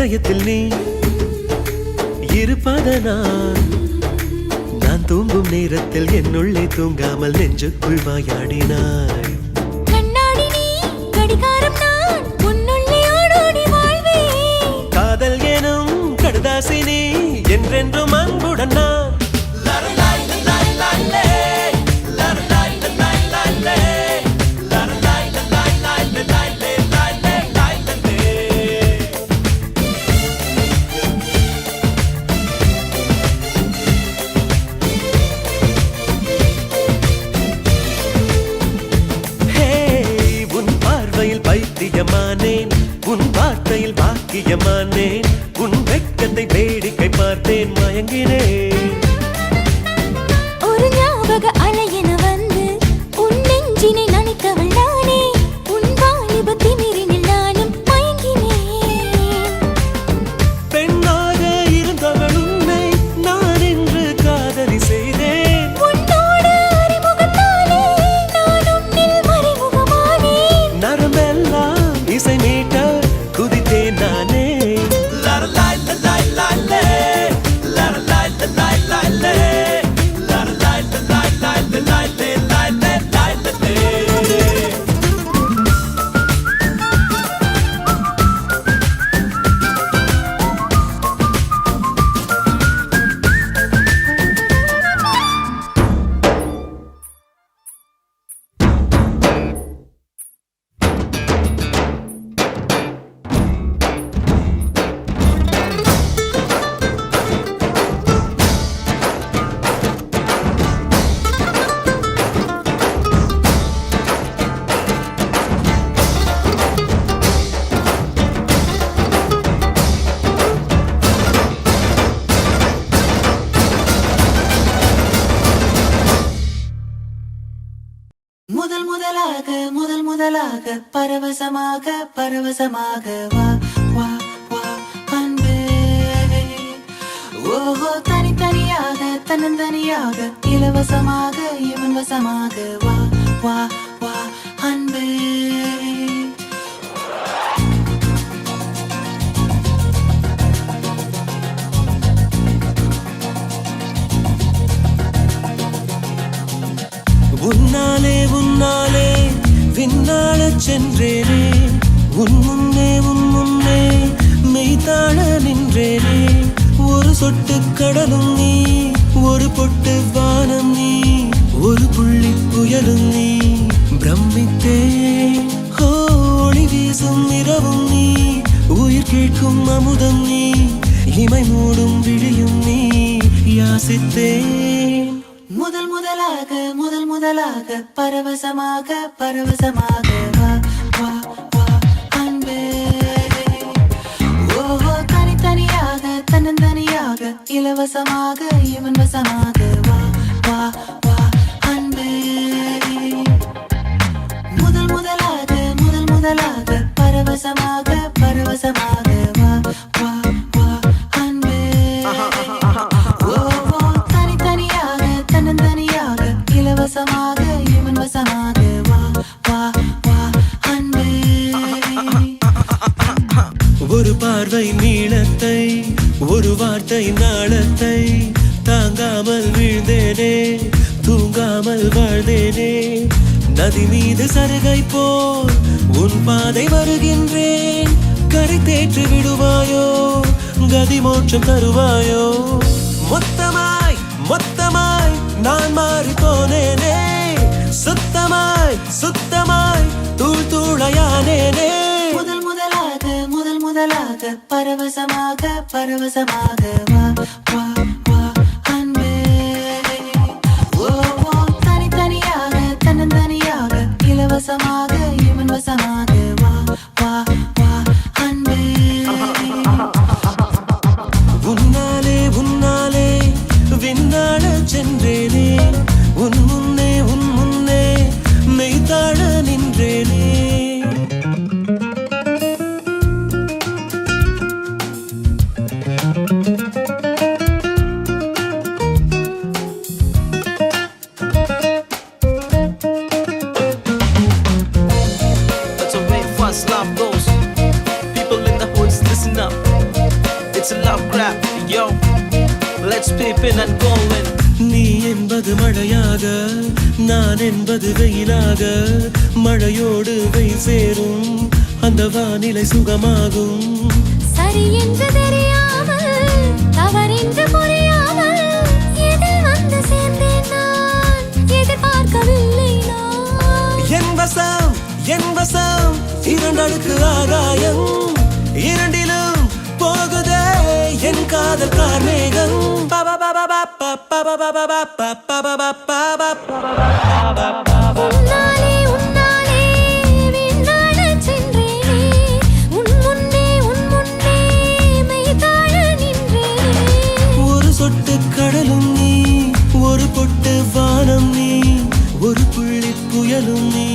இதயத்தில் நீ இருப்பதனால் நான் தூங்கும் நேரத்தில் என்னுள்ளே தூங்காமல் நெஞ்சுக்குள் வாயாடினாய். கண்ணாடி நீ கடிகாரம் நான் உன்னுள்ளே ஓடோடி வாழ்வேன். காதல் எனும் கடுதாசினி என்றென்றும் அன்புடன் நான். பைத்தியமானேன் உன் வார்த்தையில் பாக்கியமானேன். உன் வெட்கத்தை வேடிக்கை பார்த்தேன் மயங்கினேன். ஒரு ஞாபக அலையென வந்து உன் நெஞ்சினை நனைத்தவள் நானே. உன் வாலிப திமிரினில் நானும் மயங்கினேன். பெண்ணாக இருந்தவள் உன்னை நான் இன்று காதலி செய்தேன். உன்னோடு அறிமுகத்தாலே நான் உன்னில் மறைமுகமானேன். நரம்பெல்லாம் இசை மீட்ட குதித்தேன் நானே. முதலாக பரவசமாக வா வா வா அன்பே. ஓஹோ தனித்தனியாக தன்னந்தனியாக இலவசமாக இவன் வசமாக வா வா வா அன்பே. உன்னாலே உன்னாலே விண்ணாளச் சென்றேனே. உன் முன்னே மெய்தாழ நின்றேனே. ஒரு சொட்டு கடலும் நீ ஒரு பொட்டு வானம் நீ ஒரு புள்ளி புயலும் நீ. பிரமித்தேன் ஒளி வீசும் இரவும் நீ உயிர் கேட்கும் அமுதம் நீ. இமை மூடும் விழியும் நீ யாசித்தேன். முதலாக பரவசமாக வா வா வா அன்பே. ஓஹோ தனித்தனியாக தன்னந்தனியாக இலவசமாக இவன் வசமாக வா வா வா அன்பே. முதலாக பரவசமாக வா வா வா அன்பே. ஓஹோ தனித்தனியாக தன்னந்தனியாக இலவசமாக இவன் வசமாக வா வா வா அன்பே. ஒரு பார்வை நீளத்தை ஒரு வார்த்தை நாளத்தை தாங்காமல் வீழ்ந்தேனே தூங்காமல் வாழ்ந்தேனே. நதி மீது சருகை போல் உன் பாதை வருகின்றேன். கரை தேற்றி விடுவாயோ கதி மோட்சம் தருவாயோ. மொத்தமாய் நான் மாறி போனேனே. சுத்தமாய் தூள் தூளையானேனே. முதலாக பரவசமாக வா வா வா அன்பே. ஓஹோ தனித்தனியாக தன்னந்தனியாக இலவசமாக இவன் வசமாக வா வா வா அன்பே. உன்னாலே விண்ணாளச் சென்றேனே. உன் முன்னே மெய்தாழ நின்றேனே. It's a love grab, yo. Let's peep in and go in. நீ என்பது மழையாக, நான் என்பது வெயிலாக, மழையோடு வெயில் சேரும், அந்த வானிலை சுகமாகும். சரி என்று தெரியாமல் தவறென்று புரியாமல் எதில் வந்து சேர்ந்தேன் நான் எதிர்பார்க்கவில்லை நான். என் வசம் இரண்டடுக்கு ஆகாயம், இரண்டிலும் போகுதே என் காதல் கார்மேகம். உன்னாலே உன்னாலே விண்ணாடச் சென்றேனே, உன் முன்னே மெய்தாழ நின்றேனே. ஒரு சொட்டு கடலும் நீ, ஒரு பொட்டு வானம் நீ, ஒரு புள்ளி புயலும் நீ,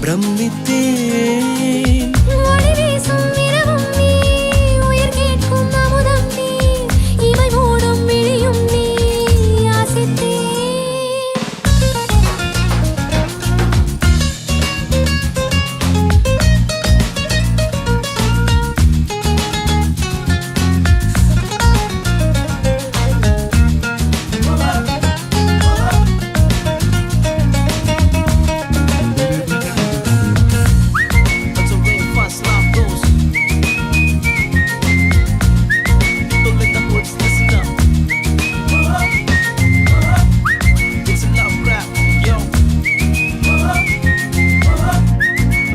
பிரமித்தேன். ஒளி வீசும் இரவும் நீ, உயிர் கேட்கும் அமுதம் நீ, இமை மூடும் விழியும் நீ, யாசித்தேன். That's the way fast love goes. People in the woods, listen up. It's a love grab, yo.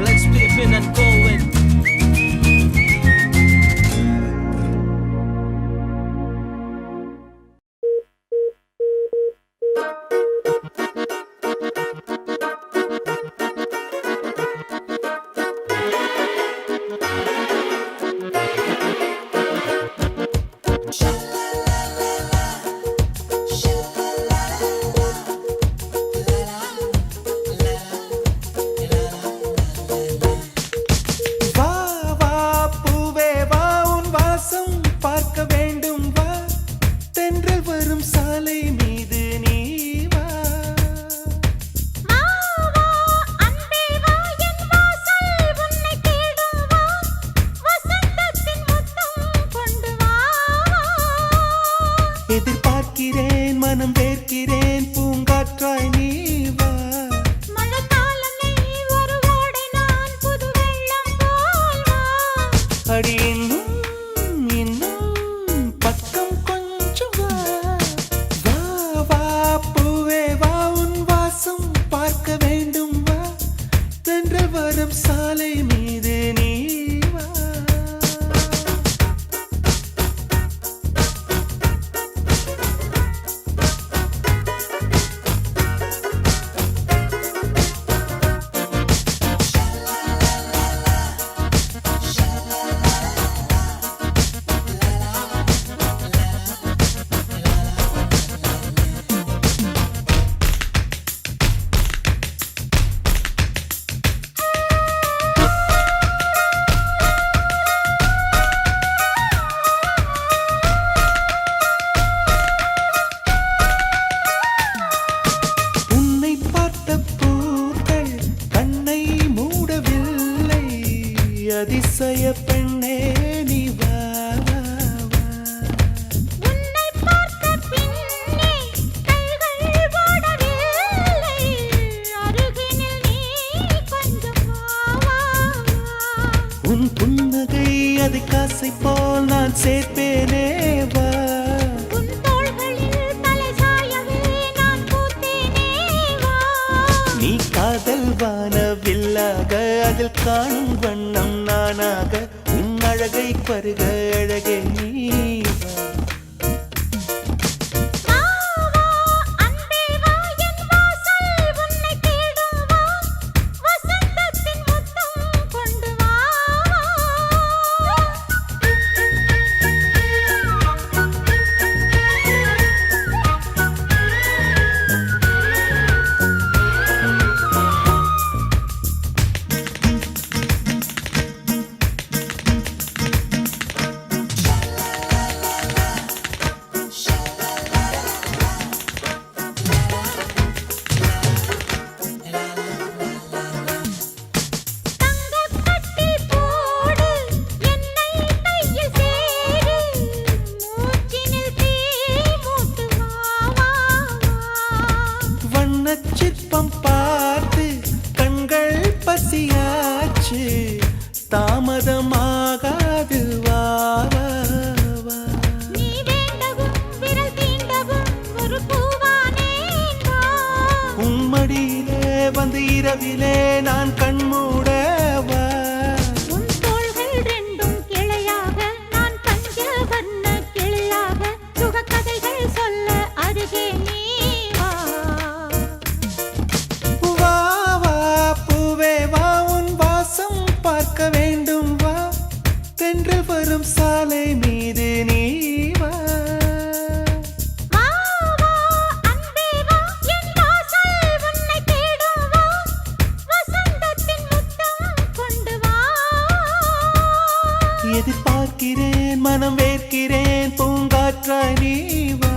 Let's peep in and go in. வா வா பூவே வா, உன் வாசம் பார்க்க வேண்டும் வா, தென்றல் வரும் சாலை மீது நீ வா. வா வா அன்பே வா, என் வாசல் உன்னை தேடும் வா, வசந்தத்தின் முத்தம் கொண்டு வா. எதிர்பார்க்கிறேன் மனம் வேர்க்கிறேன் பூங்காற்றாய் நீ வா. மழைக்காலம் நீ ஒரு ஓடை, நான் புது வெள்ளம் போல் வா. அடி இன்னும் பக்கம் கொஞ்சம் வா. வா வா பூவே வா, உன் வாசம் பார்க்க வேண்டும் வா, தென்றல் வரும் சாலை மீது நீ வா. உன்னை பார்த்த பூக்கள் கண்ணை மூடவில்லை, அதிசய பெண்ணே நீ வா வா வா. உன்னை பார்த்த பின்னே கைகள் ஓடவில்லை, அருகினில் நீ கொஞ்சம் வா வா வா. உன் புன்னகை அது காசை போல் நான் சேர்ப்பேனே வா. உன் தோள்களில் தலை சாயவே நான் பூத்தேனே வா. நீ காதல் வானவில்லாக, அதில் காணும் வண்ணம் நானாக, உன் அழகை பருக அழகே நீ வா. வா வா அன்பே வா, என் வாசல் உன்னை தேடும் வா, வசந்தத்தின் முத்தம் கொண்டு வா. வரும் சாலை மீது நீ வா. வா வா அன்பே வா என் வாசல் உன்னை தேடும் வா வசந்தத்தின் முத்தம் கொண்டு வா. எதிர்பார்க்கிறேன் மனம் வேர்க்கிறேன் பூங்காற்றாய் நீ வா.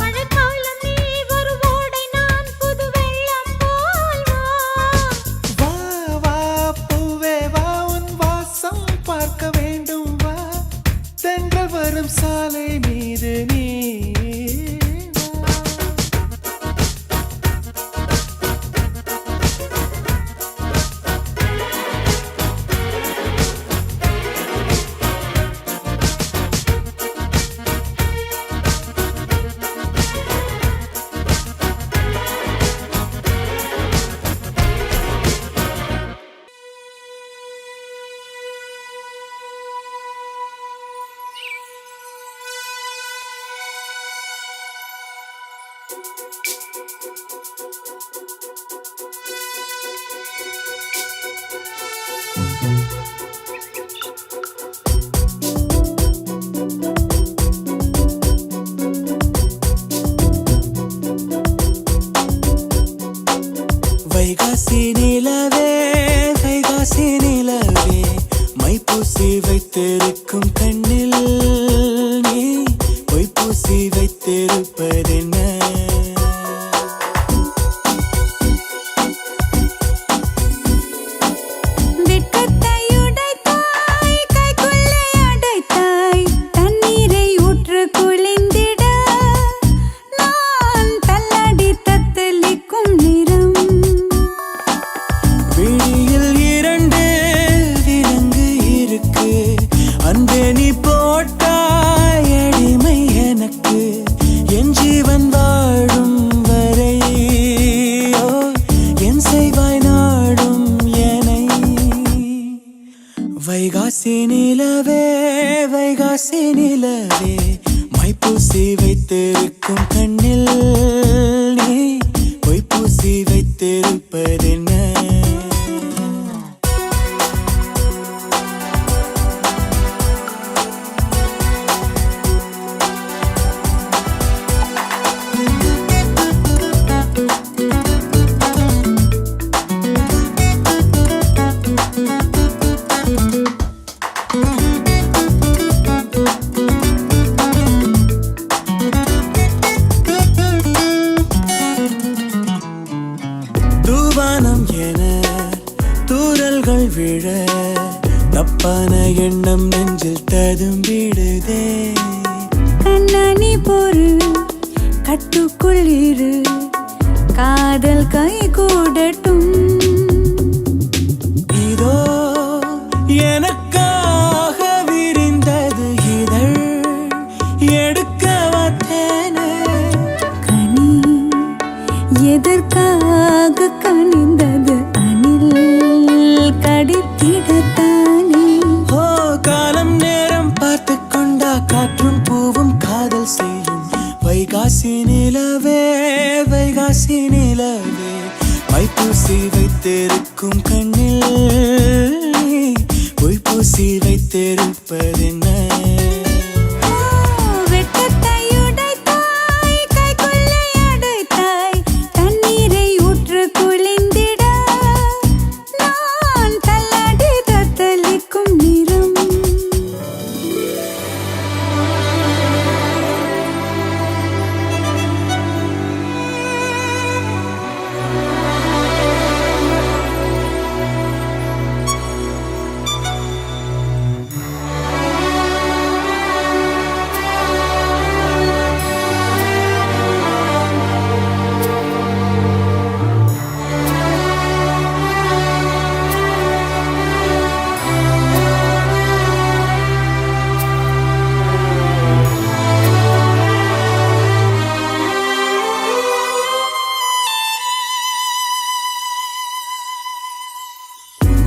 மழைக்காலம் நீ ஒரு ஓடை நான் புது வெள்ளம் போல் வா. வா வா பூவே வா உன் வாசம் பார்க்க வேண்டும் வா. தென்றல் வரும் சாலை மீது நீ வா. வைகாசி நிலவே வைகாசி நிலவே மைப்பூசி வைத்திருக்கும் கண்ணில் நீ பொய்ப்பூசி வைத்திருப்பதென்ன? வெட்கத்தை உடைத்தாய் கைக்குள்ளே அடைத்தாய் தண்ணீரை ஊற்று குளிந்திட நான் தள்ளாடி தத்தளிக்கும் நிறம். விழியில் இரண்டு விலங்கு இருக்கு அன்பே நீ போட்டாய் அடிமை எனக்கு என் ஜீவன் வாழும் வரை ஓ, என் செய்வாய் நாடும் எனை. வைகாசி நிலவே வைகாசி நிலவே மைப்பூசி வைத்திருக்கும் கண்ணில் நீ பொய்ப்பூசி வைத்திருப்பதென்ன? தூவானம் என தூறல்கள் விழ தப்பான எண்ணம் நெஞ்சில் ததும்பிடுதே. கண்ணாணி பொறு கட்டுக்குள் இரு காதல் கை கூடட்டும். இதோ எனக்காக விரிந்தது இதழ் எடுக்க வந்தேனே. கனி எதற்காக கனிந்தது அணில் கடித்திடத்தானே. ஓ காலம் நேரம் பார்த்து கொண்டா காற்றும் பூவும் காதல் செய்யும். வைகாசி நிலவே வைகாசி நிலவே மைப்பூசி வைத்திருக்கும் கண்ணில் நீ பொய்ப்பூசி வைத்திருப்பதென்ன? வெட்கத்தை உடைத்தாய் கைக்குள்ளே அடைத்தாய் தண்ணீரை ஊற்று குளிந்திட நான் தள்ளாடி தத்தளிக்கும் நிறம்.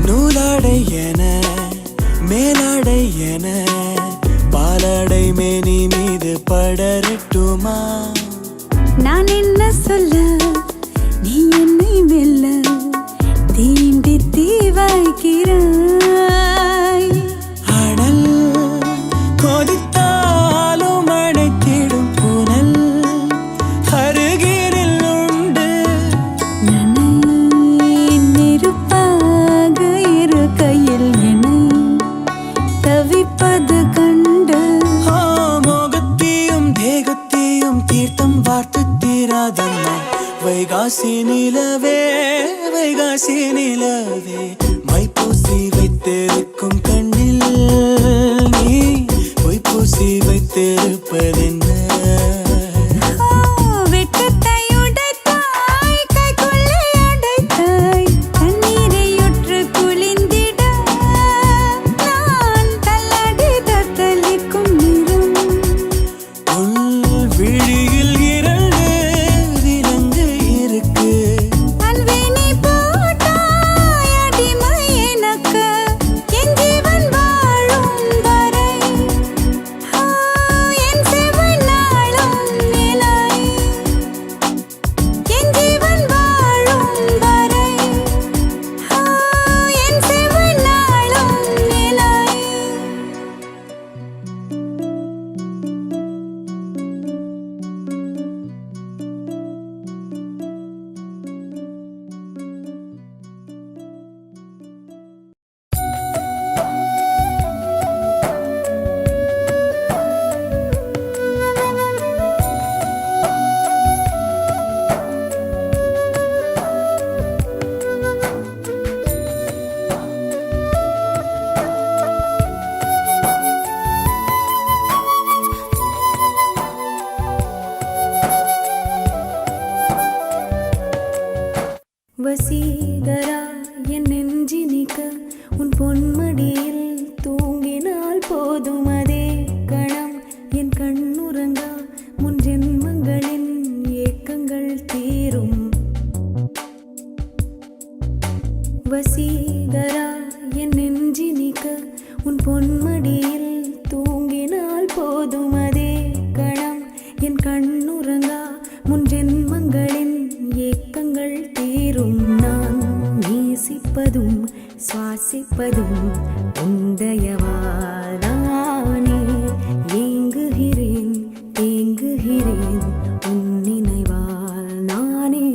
நூலாடை என மேலாடை என பாலாடை மேனி மீது படரட்டுமா? நான் என்ன சொல்ல நீ என்னை வெல்ல தீண்டி தீ வைக்கிறாய். அடல் வைகாசி நிலவே வைகாசி நிலவே மைப்பூசி வைத்திருக்கும் கண்ணில் நீ பொய்ப்பூசி வைத்திருப்பதென்ன வசீகரா என் நெஞ்சினிக்க உன் பொன்மடியில் தூங்கினால் போதும் அதே கணம் என் கண்ணுறங்கா முன் ஜென்மங்களின் ஏக்கங்கள் தீரும் வசீகரா என் நெஞ்சினிக்க உன் பொன்மடியில் தூங்கினால் போதும் அதே கணம் என் கண்ணுறங்கா முன் ஜென்மங்களின் ஏக்கங்கள் தீரும் நான் நேசிப்பதும் சுவாசிப்பதும் உந்தயவாதானே ஏங்குகிறேன் தேங்குகிறேன் உன் நினைவால் நானே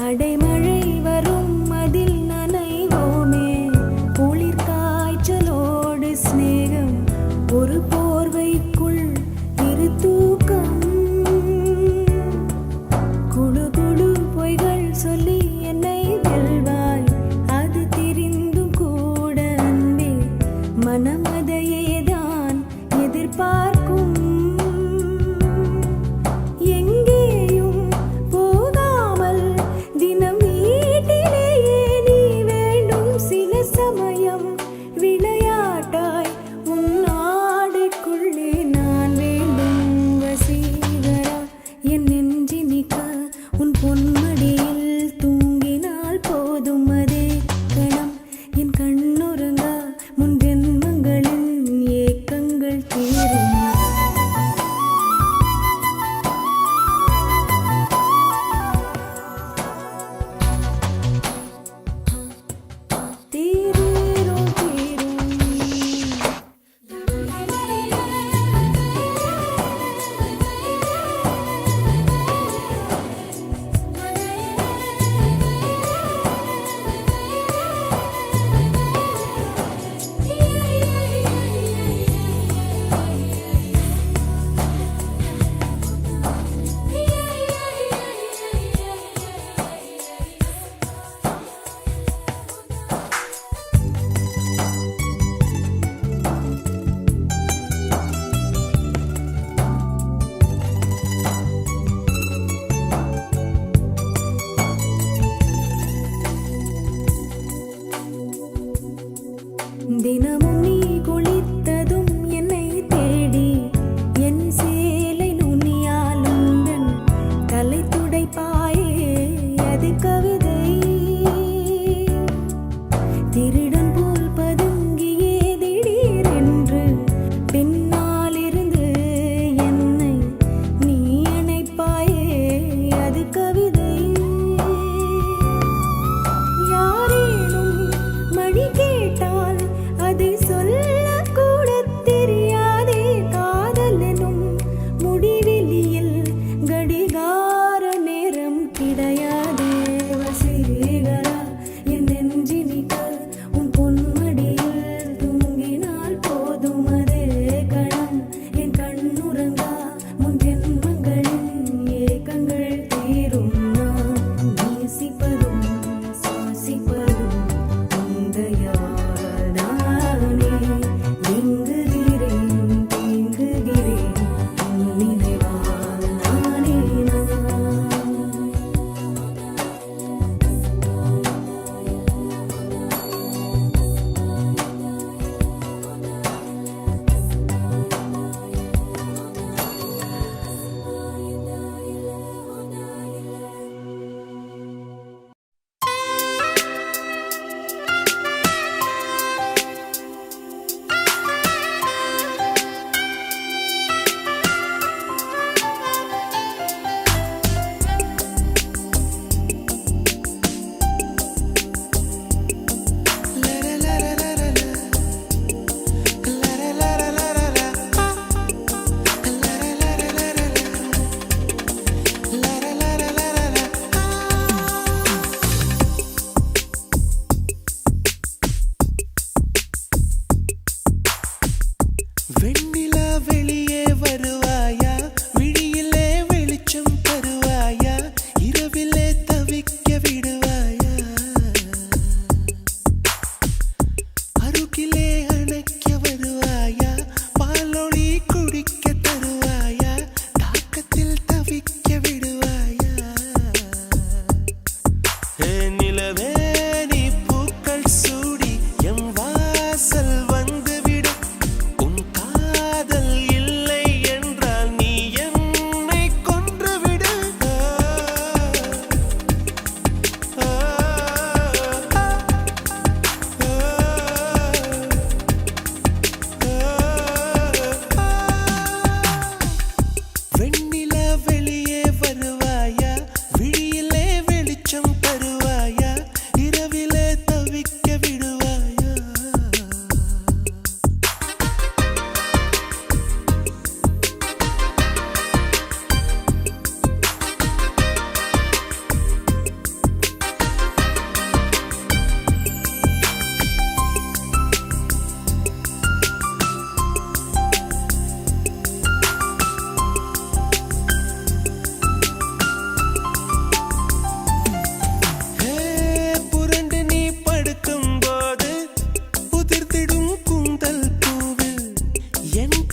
அடைமழை வரும் அதில் நனைவோமே குளிர் காய்ச்சலோடு சிநேகம் ஒரு போர்வைக்குள் இரு தூக்கம் குழு குழு பொய்கள் சொல்லி என்னை வெல்வாய் அது தெரிந்தும் கூட அன்பே மனமதையேதான் எதிர்பார்க்கும் விளையாட்டாய் உன் நாடு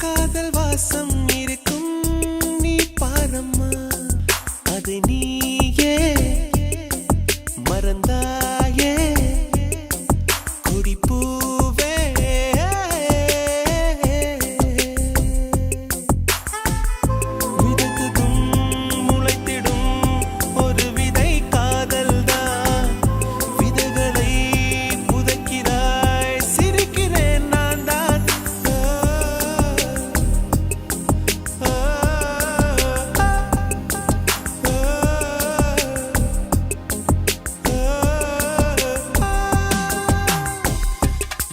காதல் வாசம் இருக்கும் நீ பாரம்மா அதை நீயே மறந்தாயே கொடிப்பூவே விதைத்ததும் முளைத்திடும் ஒரு விதை காதல்தான் விதைகளை புதைக்கிறாய் சிரிக்கிறேன் நான் தான்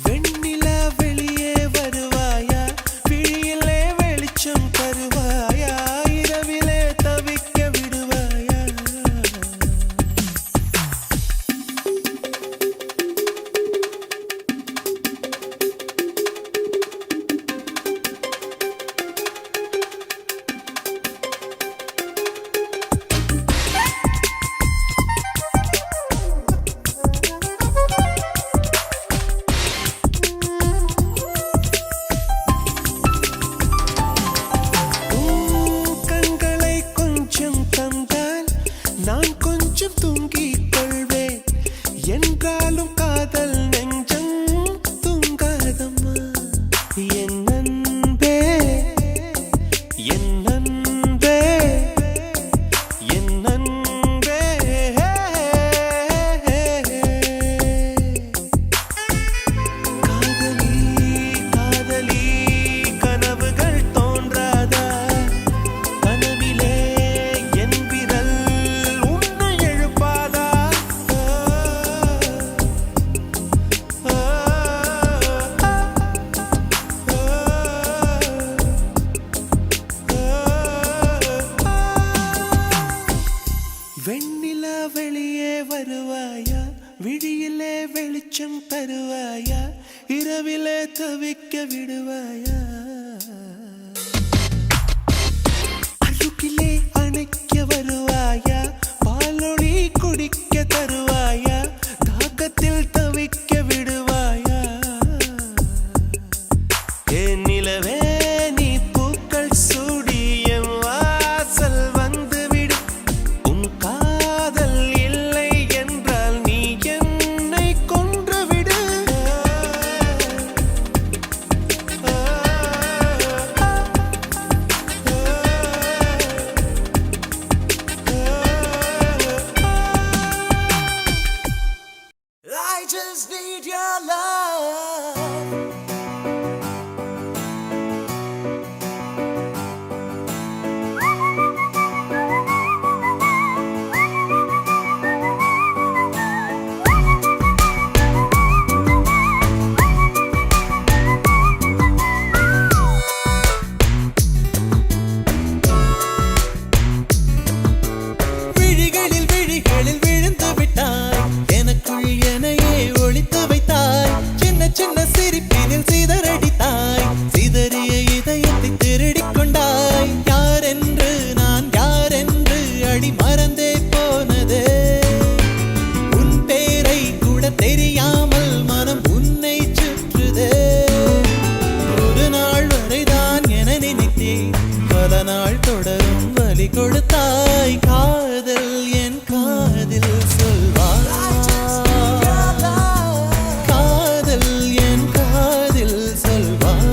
வெண்ணிலா வெளியே வருவாயா விழியிலே வெளிச்சம் தருவாயா இரவிலே தவிக்க விடுவாயா கண்களை கொஞ்சம் தந்தால் நான் கொஞ்சம் தூங்கிக் கொள்வேன் என்றாலும் காதல் நெஞ்சம் தூங்காதம்மா என் அன்பே என் அன்பே என் அன்பே காதலி காதலி கனவுகள் தோன்றாதா கனவிலே என் விரல் உன்னை எழுப்பாதா வெண்ணிலா வெளியே வருவாயா விழியிலே வெளிச்சம் தருவாயா இரவிலே தவிக்க விடுவாயா அருகிலே அணைக்க வருவாயா பாலொளி குடிக்க தருவாயா தாகத்தில் தவிக்க விடுவாயா என் நிலவே நீ பூக்கள் சூடி என் வாசல் வந்துவிடு உன் காதல் இல்லை என்றால் நீ என்னை கொன்றுவிடு I just need your love. விழிகளில் விழிகளில் விழுந்து விட்டாய் எனக்குள் எனையே ஒளித்து வைத்தாய் சின்ன சின்ன சிரிப்பினில் சிதறடித்தாய் சிதறிய இதயத்தை திருடிக் கொண்டாய் யாரென்று நான் யாரென்று அடி மறந்தே போனதே உன் பேரை கூட தெரியாமல் மனம் உன்னை சுற்றுதே ஒரு நாள் வரைதான் என நினைத்தேன் பல நாள் தொடரும் வலி கொடுத்தாய் காதல் என் காதில் சொல்வாய் காதல் என் காதில் சொல்வாய்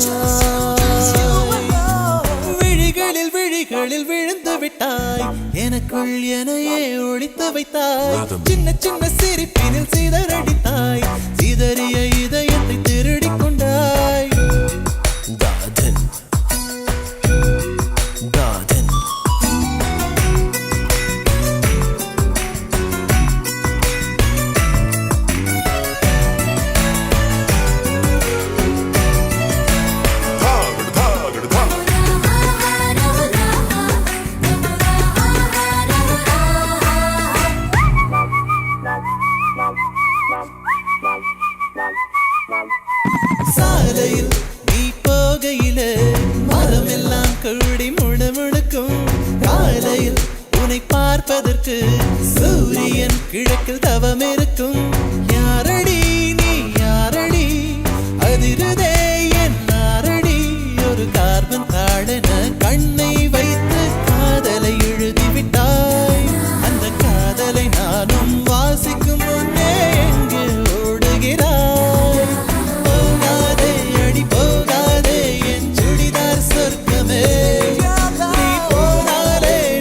விழிகளில் விழிகளில் விழுந்து விட்டாய் எனக்குள் எனையே ஒளித்து வைத்தாய் சின்ன சின்ன சிரிப்பினில் சிதறடித்தாய் சிதறிய இதயத்தை திருடிக் கொண்டாய் தாதன் தாதன் சாலையில் நீ போகையிலே மரமெல்லாம் கூடி முணுமுணுக்கும் காலையில் உன்னை பார்ப்பதற்கு சூரியன் கிழக்கில் தவம் இருக்கும் யாரடி நீ யாரடி அதிருதே என் நாரடி ஒரு கார்பன் தாழென கண்ணை வைத்து காதலை எழுதிவிட்டாய். அந்த காதலை நானும் வாசிக்கும் முன்னே எங்கே ஓடுகிறாய்? போகாதே அடி போகாதே என் சுடிதார் சொர்க்கமே.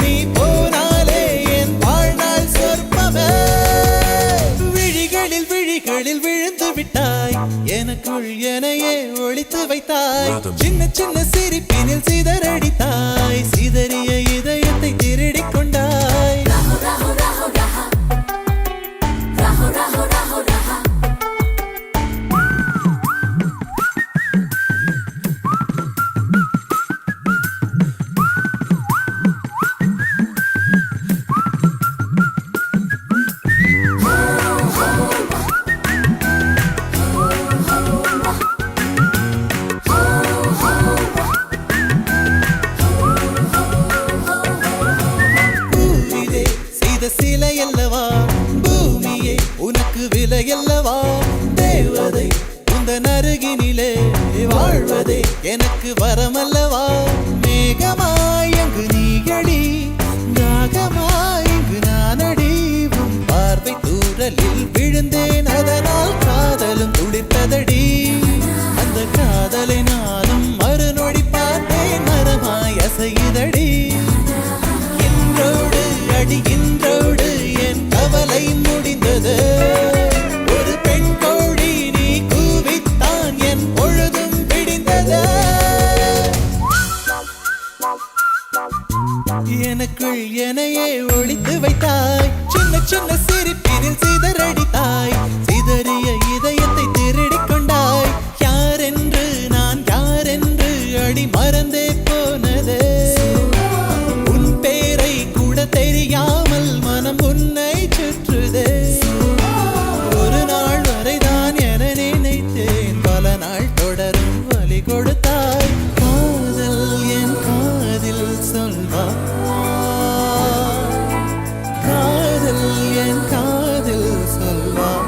நீ போனாலே என் வாழ்நாள் சொர்ப்பமே. விழிகளில் விழுந்து விட்டாய், எனக்குள் எனையே ஒளித்து வைத்தாய். சின்ன சின்ன சிரிப்பினில் சிதறடித்தாய், சிதறிய இதயத்தை திருடிக் கொண்டாய். பூவிலே செய்த சிலை அல்லவா, பூமியே உனக்கு விலை அல்லவா? தேவதை உந்தன் அருகினிலே வாழ்வதே எனக்கு வரமல்லவா? மேகமாய் அங்கு நீயடி, நாகமாய் இங்கு நானடி. உன் பார்வை தூரலில் விழுந்தேன், அதனால் காதலும் துடித்ததடி. அந்த காதலை நானும் மறுநொடி பார்த்தேன், மரமாய் அசையுதடி. இன்றோடு அடிகின்றோடு என் கவலை முடிந்தது. ஒரு பெண் கோழி நீ கூவித்தான் என் பொழுதும் விடிந்தது. எனக்குள் எனையே ஒளித்து வைத்தாய், சின்ன சின்ன சிரிப்பினில் சிதறடித்தாய், சிதறிய இதயத்தை திருடிக் கொண்டாய். யாரென்று நான் யாரென்று அடி மறந்தே போனதே. உன் பேரை கூட தெரியாமல் மனம் உன்னை சுற்றுதே. ஒரு நாள் வரைதான் என நினைத்தேன், பல நாள் தொடரும் வலி கொடுத்தாய். காதல் என் காதில் சொல்வாய், காதல் என் காதில் சொல்வாய்.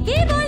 give